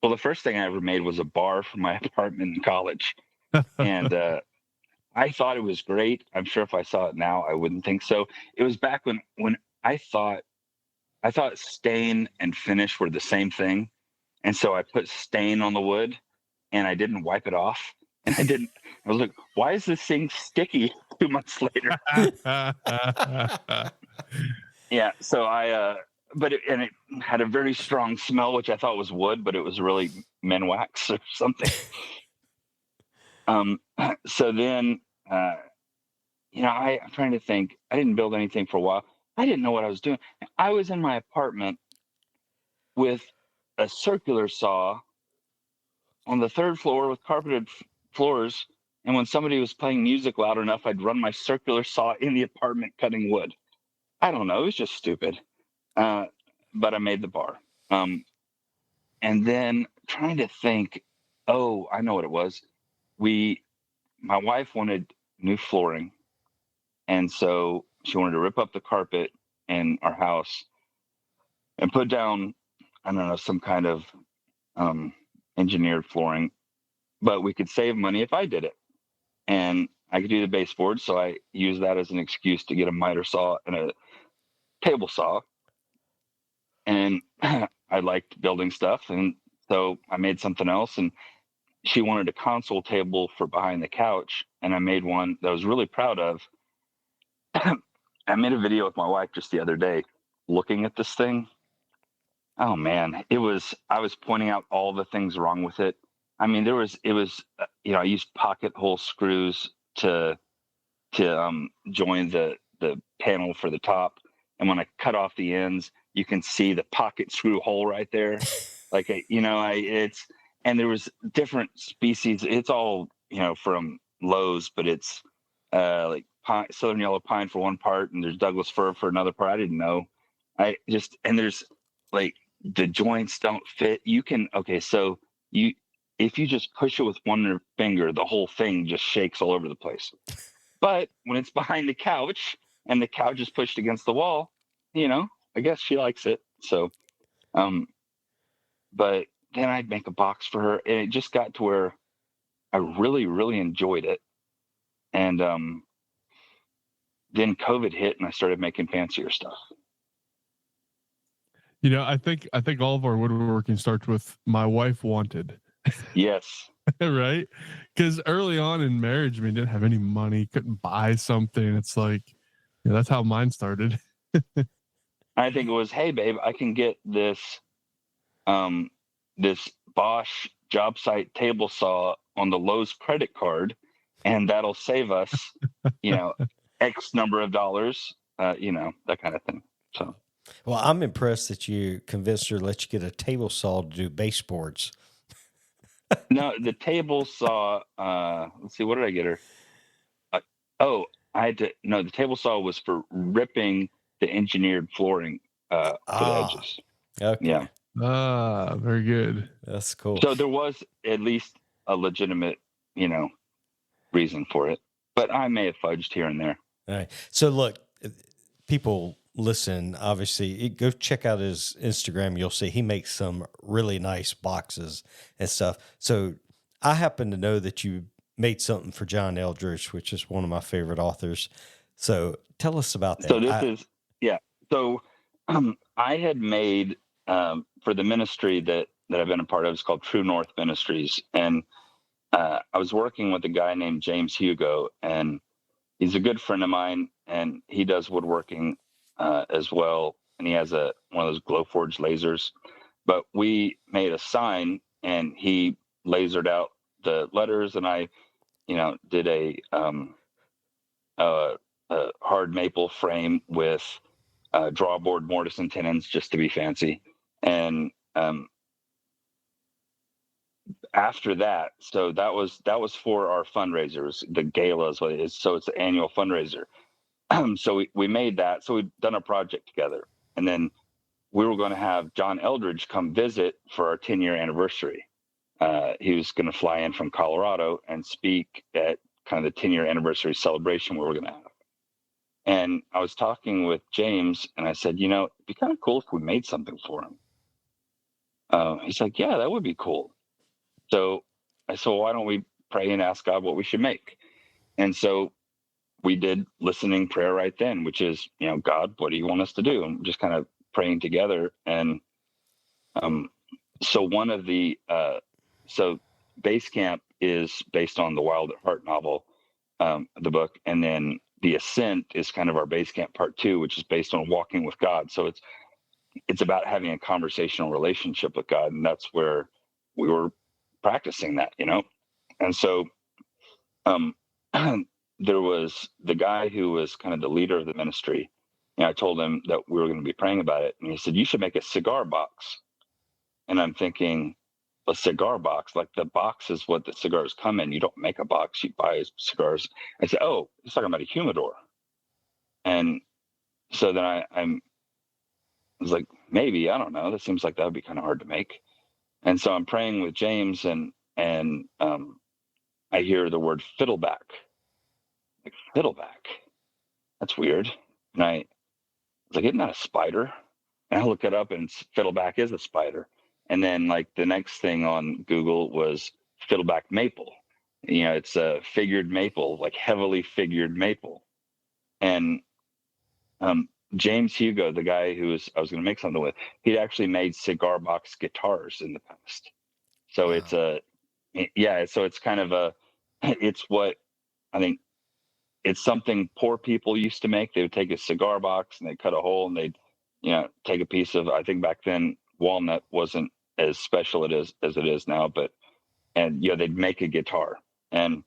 Well, the first thing I ever made was a bar for my apartment in college, and I thought it was great. I'm sure if I saw it now, I wouldn't think so. It was back when I thought stain and finish were the same thing, and so I put stain on the wood, and I didn't wipe it off. And I was like, why is this thing sticky 2 months later? Yeah. So but it had a very strong smell, which I thought was wood, but it was really men wax or something. So then, I'm trying to think. I didn't build anything for a while. I didn't know what I was doing. I was in my apartment with a circular saw on the 3rd floor with carpeted floors, and when somebody was playing music loud enough, I'd run my circular saw in the apartment cutting wood. I don't know, it was just stupid, but I made the bar. And then trying to think, I know what it was. My wife wanted new flooring, and so she wanted to rip up the carpet in our house and put down, I don't know, some kind of engineered flooring, but we could save money if I did it. And I could do the baseboard, so I used that as an excuse to get a miter saw and a table saw. And I liked building stuff, and so I made something else. And she wanted a console table for behind the couch, and I made one that I was really proud of. I made a video with my wife just the other day looking at this thing. Oh man, I was pointing out all the things wrong with it. I mean, I used pocket hole screws to join the panel for the top, and when I cut off the ends, you can see the pocket screw hole right there. Like, and there was different species. It's all from Lowe's, but it's like southern yellow pine for one part, and there's Douglas fir for another part. I didn't know. And there's like the joints don't fit. So if you just push it with one finger, the whole thing just shakes all over the place. But when it's behind the couch and the couch is pushed against the wall, I guess she likes it. So, but then I'd make a box for her, and it just got to where I really, really enjoyed it. And then COVID hit, and I started making fancier stuff. I think all of our woodworking starts with my wife wanted. Yes. Right? Because early on in marriage, we didn't have any money, couldn't buy something. It's like, that's how mine started. I think it was, hey babe, I can get this Bosch job site table saw on the Lowe's credit card, and that'll save us, X number of dollars, that kind of thing. So, Well, I'm impressed that you convinced her to let you get a table saw to do baseboards. no, the table saw, let's see, what did I get her? Oh, I had to, no, the table saw was for ripping the engineered flooring for the edges. Okay. Yeah. Very good. That's cool. So there was at least a legitimate, reason for it, but I may have fudged here and there. All right. So look, people listen, obviously, go check out his Instagram. You'll see he makes some really nice boxes and stuff. So I happen to know that you made something for John Eldridge, which is one of my favorite authors. So tell us about that. So this is, yeah. So I had made for the ministry that I've been a part of. It's called True North Ministries. And I was working with a guy named James Hugo, and he's a good friend of mine, and he does woodworking as well. And he has one of those Glowforge lasers. But we made a sign, and he lasered out the letters, and I, did a hard maple frame with drawboard mortise and tenons just to be fancy. And after that, so that was for our fundraisers. The gala is what it is. So it's the annual fundraiser. So we made that. So we'd done a project together, and then we were going to have John Eldridge come visit for our 10-year anniversary. He was going to fly in from Colorado and speak at kind of the 10-year anniversary celebration we were going to have. And I was talking with James, and I said, it'd be kind of cool if we made something for him. He's like, yeah, that would be cool. So I said, well, why don't we pray and ask God what we should make? And so we did listening prayer right then, which is, God, what do you want us to do? And just kind of praying together. And so one of the, so Base Camp is based on the Wild at Heart novel, the book. And then The Ascent is kind of our Base Camp part 2, which is based on walking with God. So it's about having a conversational relationship with God. And that's where we were practicing that, And so there was the guy who was kind of the leader of the ministry. And I told him that we were going to be praying about it. And he said, you should make a cigar box. And I'm thinking, a cigar box, like the box is what the cigars come in. You don't make a box, you buy cigars. I said, oh, he's talking about a humidor. And so then I was like, maybe, I don't know. That seems like that would be kind of hard to make. And so I'm praying with James, and I hear the word fiddleback. Like, fiddleback? That's weird. And I was like, isn't that a spider? And I look it up, and fiddleback is a spider. And then like the next thing on Google was fiddleback maple. It's a figured maple, like heavily figured maple. And James Hugo, the guy I was going to make something with, he'd actually made cigar box guitars in the past. So wow. So it's kind of it's what I think it's something poor people used to make. They would take a cigar box and they'd cut a hole and they'd, take a piece of, I think back then walnut wasn't as special as it is now, and they'd make a guitar. And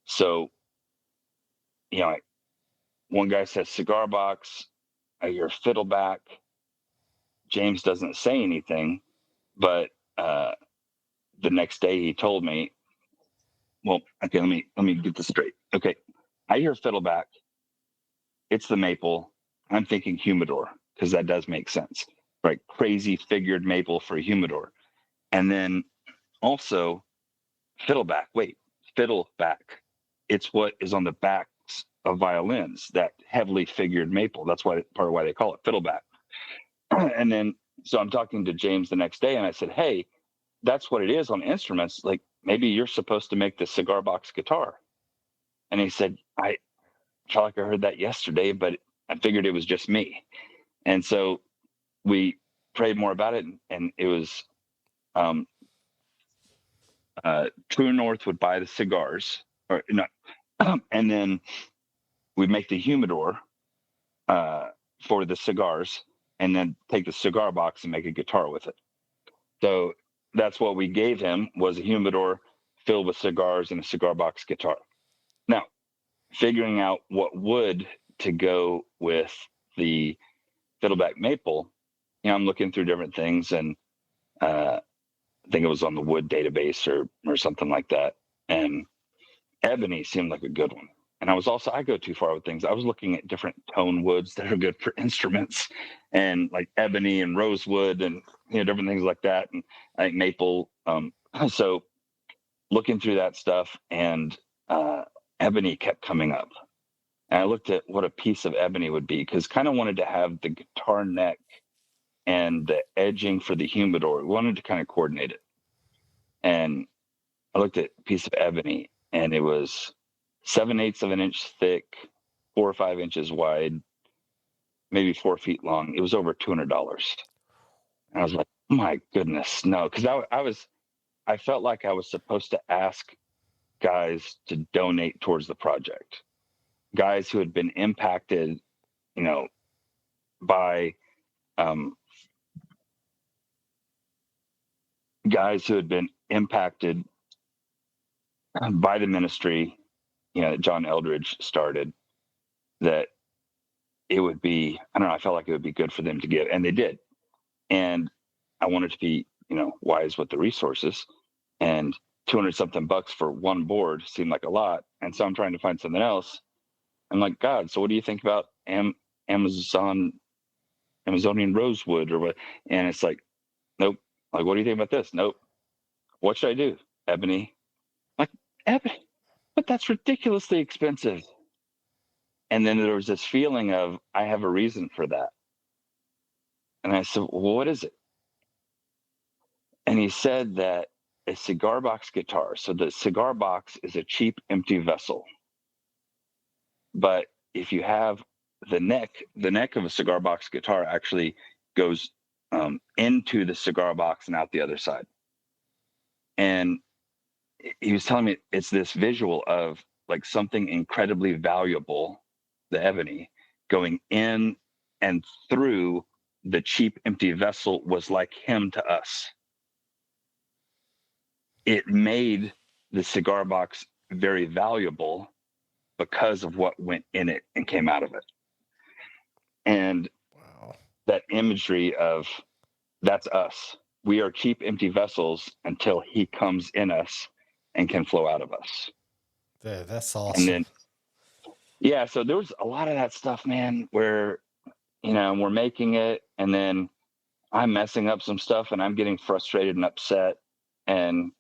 so, one guy says cigar box, I hear fiddleback. James doesn't say anything, but the next day he told me, well, okay, let me get this straight. Okay, I hear fiddleback. It's the maple. I'm thinking humidor, because that does make sense, right? Crazy figured maple for a humidor. And then also fiddleback. Wait, fiddleback. It's what is on the backs of violins, that heavily figured maple. That's part of why they call it fiddleback. And then, so I'm talking to James the next day, and I said, hey, that's what it is on instruments. Like, maybe you're supposed to make the cigar box guitar. And he said, I felt like I heard that yesterday, but I figured it was just me. And so we prayed more about it, and it was True North would buy the cigars, or not, and then we'd make the humidor for the cigars, and then take the cigar box and make a guitar with it. So that's what we gave him, was a humidor filled with cigars and a cigar box guitar. Now, figuring out what wood to go with the fiddleback maple, I'm looking through different things, and I think it was on the wood database or something like that. And ebony seemed like a good one. And I go too far with things. I was looking at different tone woods that are good for instruments, and like ebony and rosewood and different things like that. And I think maple. So looking through that stuff, and ebony kept coming up. And I looked at what a piece of ebony would be, because kind of wanted to have the guitar neck and the edging for the humidor. We wanted to kind of coordinate it. And I looked at a piece of ebony, and it was 7/8 of an inch thick, 4 or 5 inches wide, maybe 4 feet long. It was over $200. And I was like, my goodness, no. Because I felt like I was supposed to ask guys to donate towards the project. Guys who had been impacted, by guys who had been impacted by the ministry, that John Eldridge started, that it would be, I don't know, I felt like it would be good for them to give, and they did. And I wanted to be, wise with the resources, and 200 something bucks for one board seemed like a lot. And so I'm trying to find something else. I'm like, God, so what do you think about Amazonian rosewood or what? And it's like, nope. Like, what do you think about this? Nope. What should I do? Ebony. Like, ebony? But that's ridiculously expensive. And then there was this feeling of, I have a reason for that. And I said, well, what is it? And he said that a cigar box guitar. So the cigar box is a cheap, empty vessel. But if you have the neck of a cigar box guitar actually goes into the cigar box and out the other side. And he was telling me it's this visual of like something incredibly valuable, the ebony, going in and through the cheap, empty vessel was like him to us. It made the cigar box very valuable because of what went in it and came out of it. And wow, that imagery of, that's us. We are cheap, empty vessels until he comes in us and can flow out of us. Yeah, that's awesome. And then, yeah, so there was a lot of that stuff, man, where, we're making it, and then I'm messing up some stuff, and I'm getting frustrated and upset and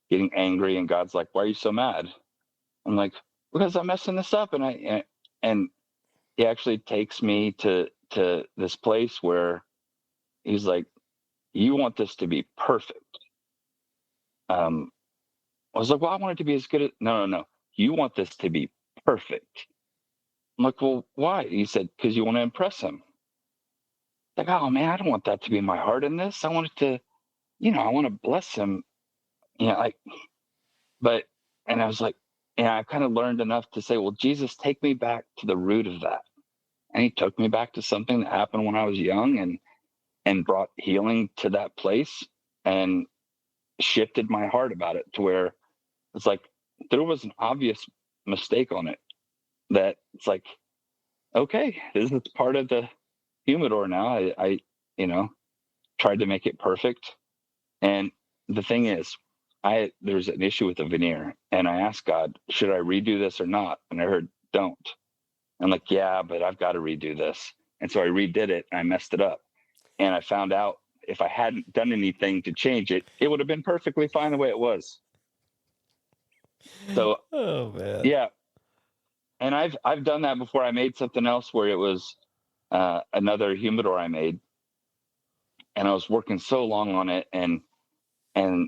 getting angry, and God's like, why are you so mad? I'm like, because I'm messing this up. And he actually takes me to this place where he's like, you want this to be perfect. I was like, well, I want it to be as good as, no. You want this to be perfect. I'm like, well, why? He said, because you want to impress him. Like, oh man, I don't want that to be my heart in this. I want it to, I want to bless him. And I was like, and I kind of learned enough to say, well, Jesus, take me back to the root of that. And he took me back to something that happened when I was young and brought healing to that place and shifted my heart about it to where it's like, there was an obvious mistake on it that it's like, okay, this is part of the humidor now. I tried to make it perfect. And the thing is, there's an issue with the veneer, and I asked God, should I redo this or not? And I heard, don't. I'm like, yeah, but I've got to redo this. And so I redid it, and I messed it up. And I found out if I hadn't done anything to change it, it would have been perfectly fine the way it was. So, oh man, yeah. And I've done that before. I made something else where it was another humidor I made, and I was working so long on it, and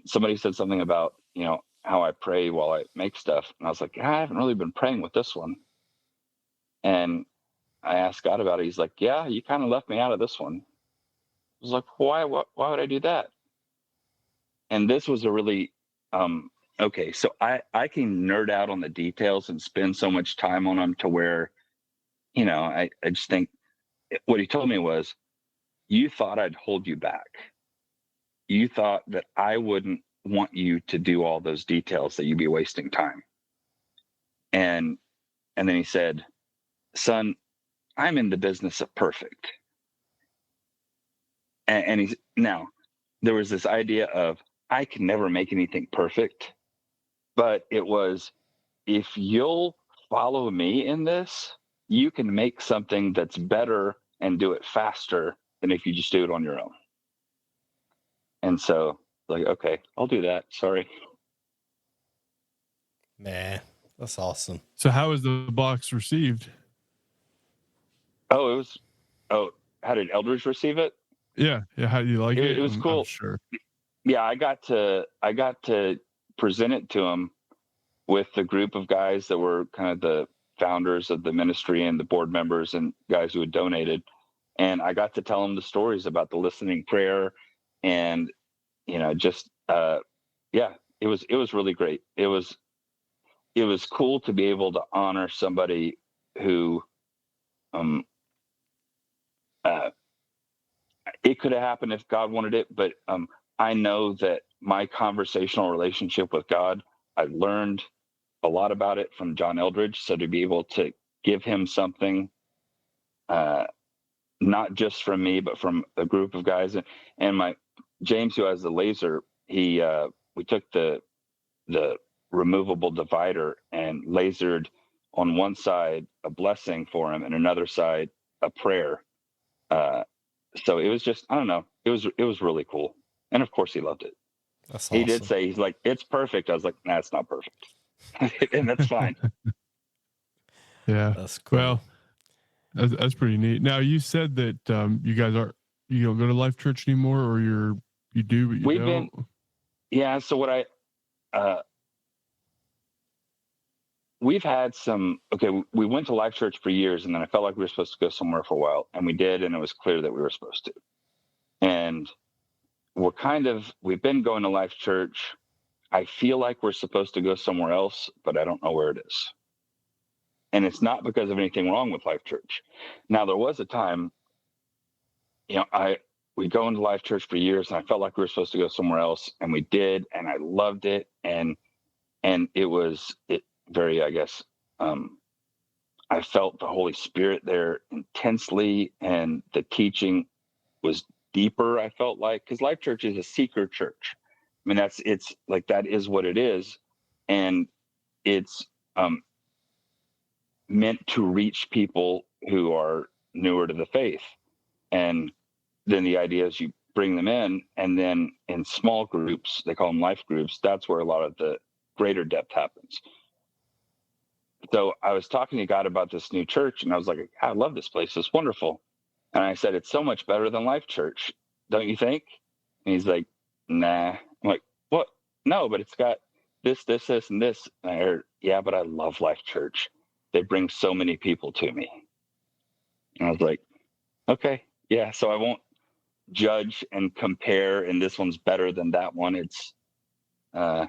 somebody said something about, how I pray while I make stuff. And I was like, I haven't really been praying with this one. And I asked God about it. He's like, yeah, you kind of left me out of this one. I was like, why would I do that? And this was a really, okay. So I can nerd out on the details and spend so much time on them to where, I just think what he told me was, you thought I'd hold you back. you thought that I wouldn't want you to do all those details, that you'd be wasting time. And then he said, son, I'm in the business of perfect. And he's now, there was this idea of, I can never make anything perfect, but it was, if you'll follow me in this, you can make something that's better and do it faster than if you just do it on your own. And so, like, okay, I'll do that. Sorry. Man, that's awesome. So how was the box received? Oh, how did Eldridge receive it? Yeah. How do you like it? It was cool. I'm sure. Yeah, I got to present it to him with the group of guys that were kind of the founders of the ministry and the board members and guys who had donated. And I got to tell them the stories about the listening prayer, and just it was really great. It was cool to be able to honor somebody who it could have happened if God wanted it, but I know that my conversational relationship with God, I learned a lot about it from John Eldridge. So to be able to give him something, not just from me, but from a group of guys, and my James, who has the laser, we took the removable divider and lasered on one side a blessing for him and another side a prayer. So it was just, I don't know, it was really cool. And of course he loved it. That's He awesome. did say, he's like, it's perfect. I was like, nah, it's not perfect. And that's fine. Yeah. That's cool. Well, that's pretty neat. Now, you said that you guys you don't go to Life Church anymore, or you do, but you don't? Yeah. So what we've had we went to Life Church for years, and then I felt like we were supposed to go somewhere for a while, and we did, and it was clear that we were supposed to. And we've been going to Life Church. I feel like we're supposed to go somewhere else, but I don't know where it is. And it's not because of anything wrong with Life Church. Now, there was a time, we go into Life Church for years, and I felt like we were supposed to go somewhere else, and we did, and I loved it, and it very, I guess, I felt the Holy Spirit there intensely, and the teaching was deeper. I felt like, because Life Church is a seeker church. I mean, it's like, that is what it is, and it's meant to reach people who are newer to the faith. And then the idea is you bring them in, and then in small groups, they call them life groups, that's where a lot of the greater depth happens. So I was talking to God about this new church, and I was like, I love this place. It's wonderful. And I said, it's so much better than Life Church, don't you think? And he's like, nah. I'm like, what? No, but it's got this, and this. And I heard, yeah, but I love Life Church. They bring so many people to me. And I was like, okay, yeah. So I won't judge and compare, and this one's better than that one. It's, I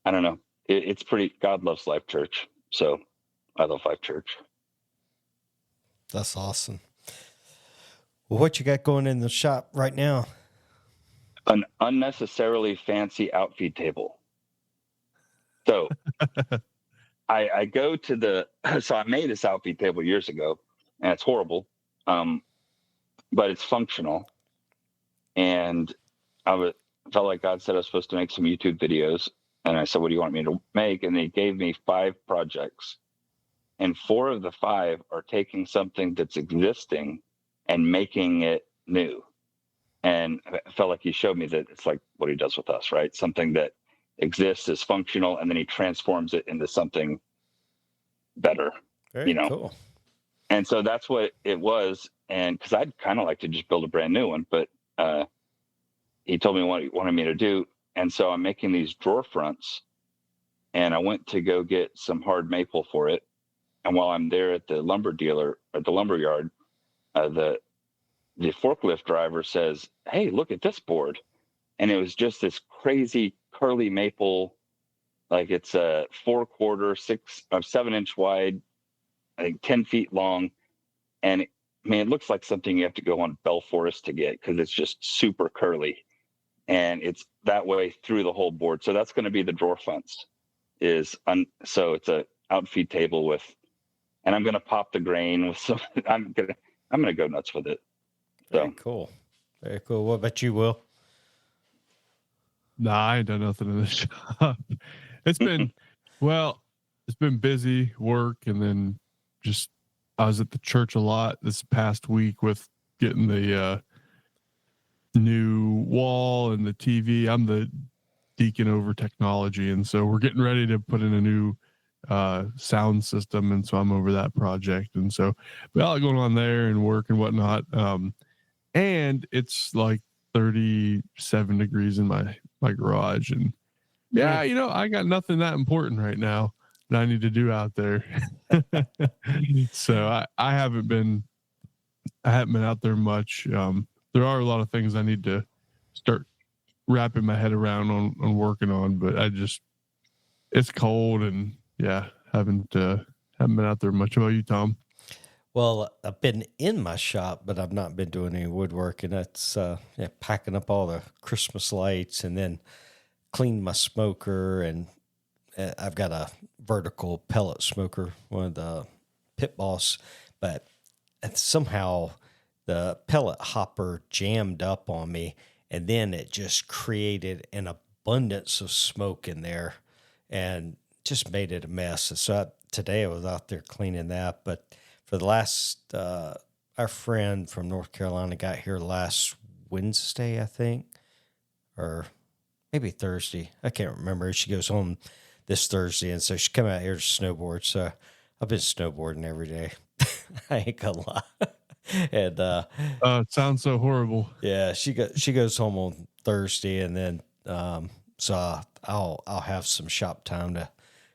don't know. It's pretty, God loves Life Church. So I love Life Church. That's awesome. Well, what you got going in the shop right now? An unnecessarily fancy outfeed table. So I go to so I made this outfeed table years ago, and it's horrible, but it's functional. And I felt like God said I was supposed to make some YouTube videos. And I said, what do you want me to make? And he gave me 5 projects. And 4 of the 5 are taking something that's existing and making it new. And I felt like he showed me that it's like what he does with us, right? Something that exists is functional, and then he transforms it into something better. Very cool. And so that's what it was. And because I'd kind of like to just build a brand new one, but he told me what he wanted me to do. And so I'm making these drawer fronts, and I went to go get some hard maple for it. And while I'm there at the lumber dealer, at the lumber yard, the forklift driver says, hey, look at this board. And it was just this crazy curly maple, like it's a 4/4, 7 inch wide, I think 10 feet long. And man, it looks like something you have to go on Bell Forest to get, because it's just super curly, and it's that way through the whole board. So that's going to be the drawer fence. So it's a outfeed table with, and I'm going to pop the grain with some. I'm gonna go nuts with it. Very So cool. Very cool. What about you, Will? Nah, I ain't done nothing in the shop. It's been, well, it's been busy work, and then just I was at the church a lot this past week with getting the new wall and the TV. I'm the deacon over technology, and so we're getting ready to put in a new sound system, and so I'm over that project, and so we got going on there and work and whatnot. And it's like 37 degrees in my garage, and yeah, you know, I got nothing that important right now that I need to do out there. So I haven't been out there much. There are a lot of things I need to start wrapping my head around on working on, but it's cold, and yeah, haven't been out there much. How about you, Tom? Well, I've been in my shop, but I've not been doing any woodwork, and that's packing up all the Christmas lights, and then cleaned my smoker, and I've got a vertical pellet smoker, one of the Pit Boss, but somehow the pellet hopper jammed up on me, and then it just created an abundance of smoke in there and just made it a mess. And so today I was out there cleaning that, but for the last, our friend from North Carolina got here last Wednesday, I think, or maybe Thursday. I can't remember. She goes home this Thursday, and so she come out here to snowboard. So I've been snowboarding every day. I ain't gonna lie. And It sounds so horrible. yeah, she goes home on Thursday, and then so I'll have some shop time to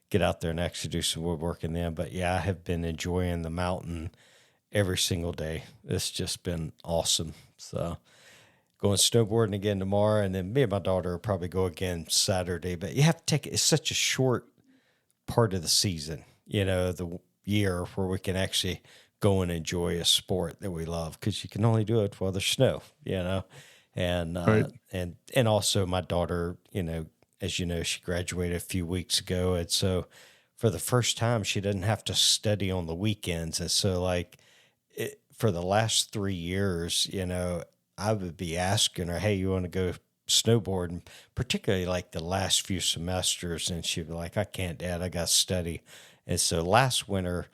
get out there and actually do some woodworking then. But yeah, I have been enjoying the mountain every single day. It's just been awesome. So going snowboarding again tomorrow, and then me and my daughter will probably go again Saturday. But you have to take it. It's such a short part of the season, you know, the year where we can actually go and enjoy a sport that we love, because you can only do it while there's snow, you know. And Right. and also my daughter, you know, as you know, she graduated a few weeks ago, and so for the first time, she doesn't have to study on the weekends. And so, like, for the last 3 years, you know, I would be asking her, "Hey, you want to go snowboarding?" Particularly like the last few semesters, and she'd be like, "I can't, Dad. I got to study." And so last winter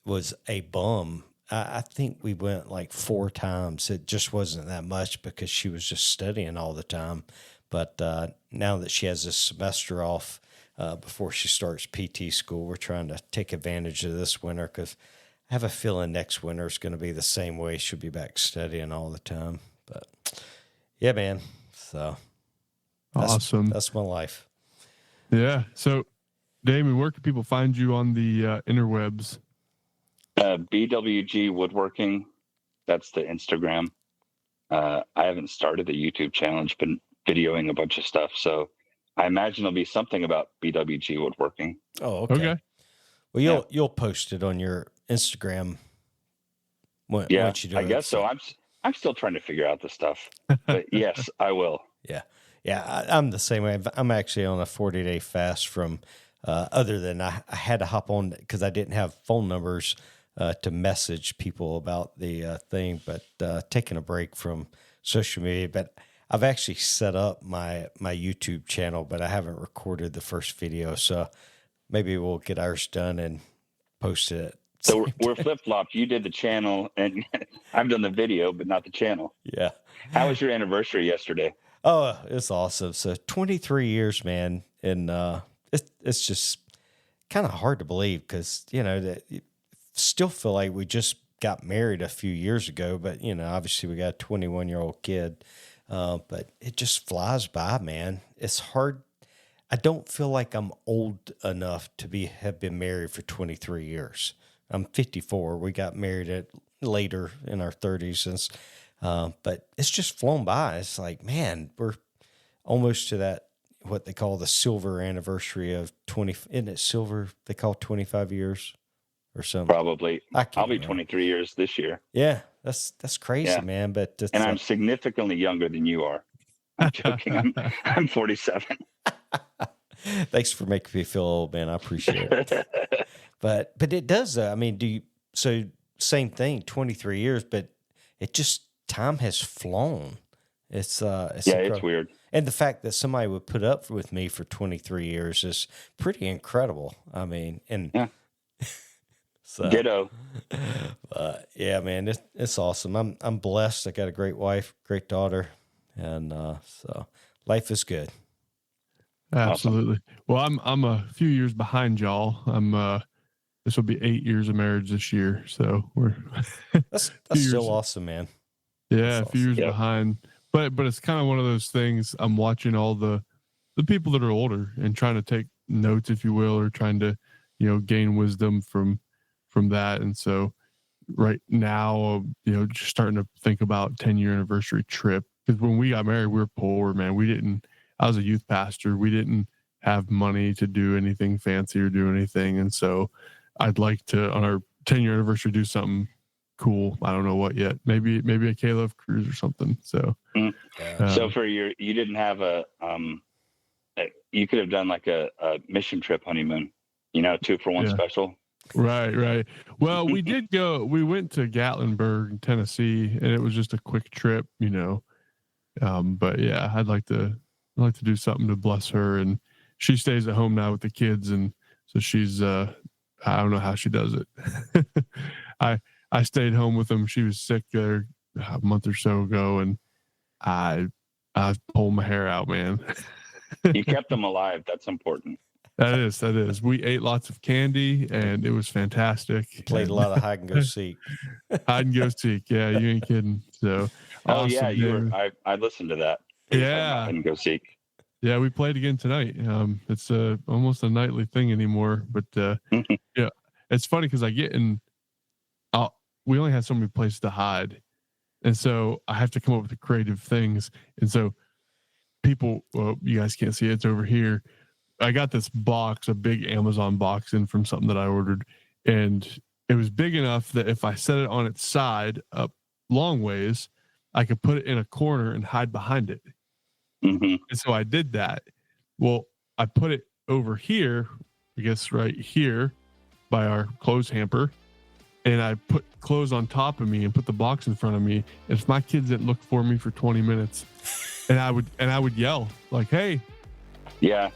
was a bum. I think we went like 4 times. It just wasn't that much because she was just studying all the time. But now that she has this semester off before she starts PT school, we're trying to take advantage of this winter, because I have a feeling next winter is going to be the same way. She'll be back studying all the time. But yeah, man. So Awesome. That's my life. Yeah. So, Damon, where can people find you on the interwebs? BWG Woodworking. That's the Instagram. I haven't started the YouTube challenge, been videoing a bunch of stuff. So I imagine there'll be something about BWG Woodworking. Oh, okay. Well, you'll post it on your Instagram. Once you do I it, guess so. I'm still trying to figure out the stuff, but yes, I will. Yeah. I'm the same way. I'm actually on a 40-day fast from. Other than I had to hop on because I didn't have phone numbers to message people about the thing, but taking a break from social media. But I've actually set up my YouTube channel, but I haven't recorded the first video. So maybe we'll get ours done and post it. So we're flip-flopped. You did the channel, and I've done the video, but not the channel. Yeah. How was your anniversary yesterday? Oh, it's awesome. So 23 years, man. And it's just kind of hard to believe, because, you know, that you still feel like we just got married a few years ago, but, you know, obviously we got a 21-year-old kid. But it just flies by, man. It's hard. I don't feel like I'm old enough to have been married for 23 years. I'm 54. We got married later in our 30s. But it's just flown by. It's like, man, we're almost to that, what they call the silver anniversary of 20. Isn't it silver? They call 25 years or something. Probably. I'll I'll be remember. 23 years this year. Yeah, that's crazy, Yeah. man. But it's, And I'm significantly younger than you are. I'm joking. I'm 47. thanks for making me feel old, man. I appreciate it. But it does. I mean, so same thing, 23 years, but it just time has flown. It's Yeah, incredible. it's weird. And the fact that somebody would put up with me for 23 years is pretty incredible. I mean, and Yeah. so, Ditto. yeah, man, it's awesome. I'm blessed. I got a great wife, great daughter, and so life is good. Absolutely. Well, I'm a few years behind y'all. This will be 8 years of marriage this year, so we're That's years. still awesome, man. Yeah, That's a few years Yep. behind. But it's kind of one of those things. I'm watching all the people that are older and trying to take notes, if you will, or trying to, gain wisdom from that. And so right now, just starting to think about 10-year anniversary trip. Because when we got married, we were poor, man. I was a youth pastor. We didn't have money to do anything fancy or do anything. And so I'd like to, on our 10-year anniversary, do something cool. I don't know what yet. Maybe a K-Love cruise or something. So, So you didn't have you could have done like a mission trip honeymoon, 2-for-1 special. Right. Well, we went to Gatlinburg, Tennessee, and it was just a quick trip, but yeah, I'd like to do something to bless her. And she stays at home now with the kids. And so she's, I don't know how she does it. I stayed home with them. She was sick there a month or so ago, and I pulled my hair out, man. You kept them alive. That's important. That is. We ate lots of candy, and it was fantastic. Played a lot of hide and go seek. Hide and go seek. Yeah, you ain't kidding. So, awesome, yeah, David. I listened to that. Yeah. Hide and go seek. Yeah, we played again tonight. It's almost a nightly thing anymore, but yeah, it's funny because I get in. We only had so many places to hide, and so I have to come up with the creative things. And so people, well, you guys can't see it. It's over here. I got this box, a big Amazon box, in from something that I ordered, and it was big enough that if I set it on its side up long ways, I could put it in a corner and hide behind it. Mm-hmm. And so I did that. Well, I put it over here, I guess right here by our clothes hamper, and I put clothes on top of me and put the box in front of me. And if my kids didn't look for me for 20 minutes, and I would yell like, "Hey!" Yeah.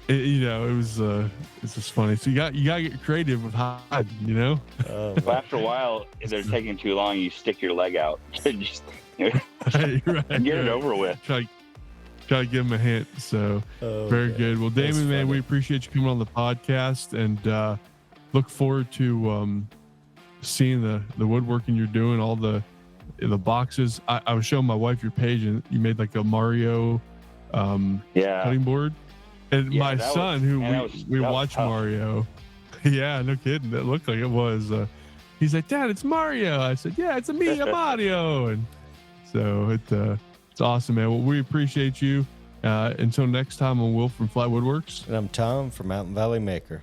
It was it's just funny. So you gotta get creative with hiding, Well, after a while, if they're taking too long, you stick your leg out. Just right, get it over with. Try to give them a hint. So very good. Well, Damon, man, we appreciate you coming on the podcast, and look forward to seeing the woodworking you're doing, all the boxes. I was showing my wife your page, and you made like a Mario cutting board. And my son, we watched Mario. Yeah, no kidding. That looked like it was. He's like, "Dad, it's Mario." I said, "Yeah, it's me, Mario." And so it's awesome, man. Well, we appreciate you. Until next time, I'm Will from Flat Woodworks. And I'm Tom from Mountain Valley Maker.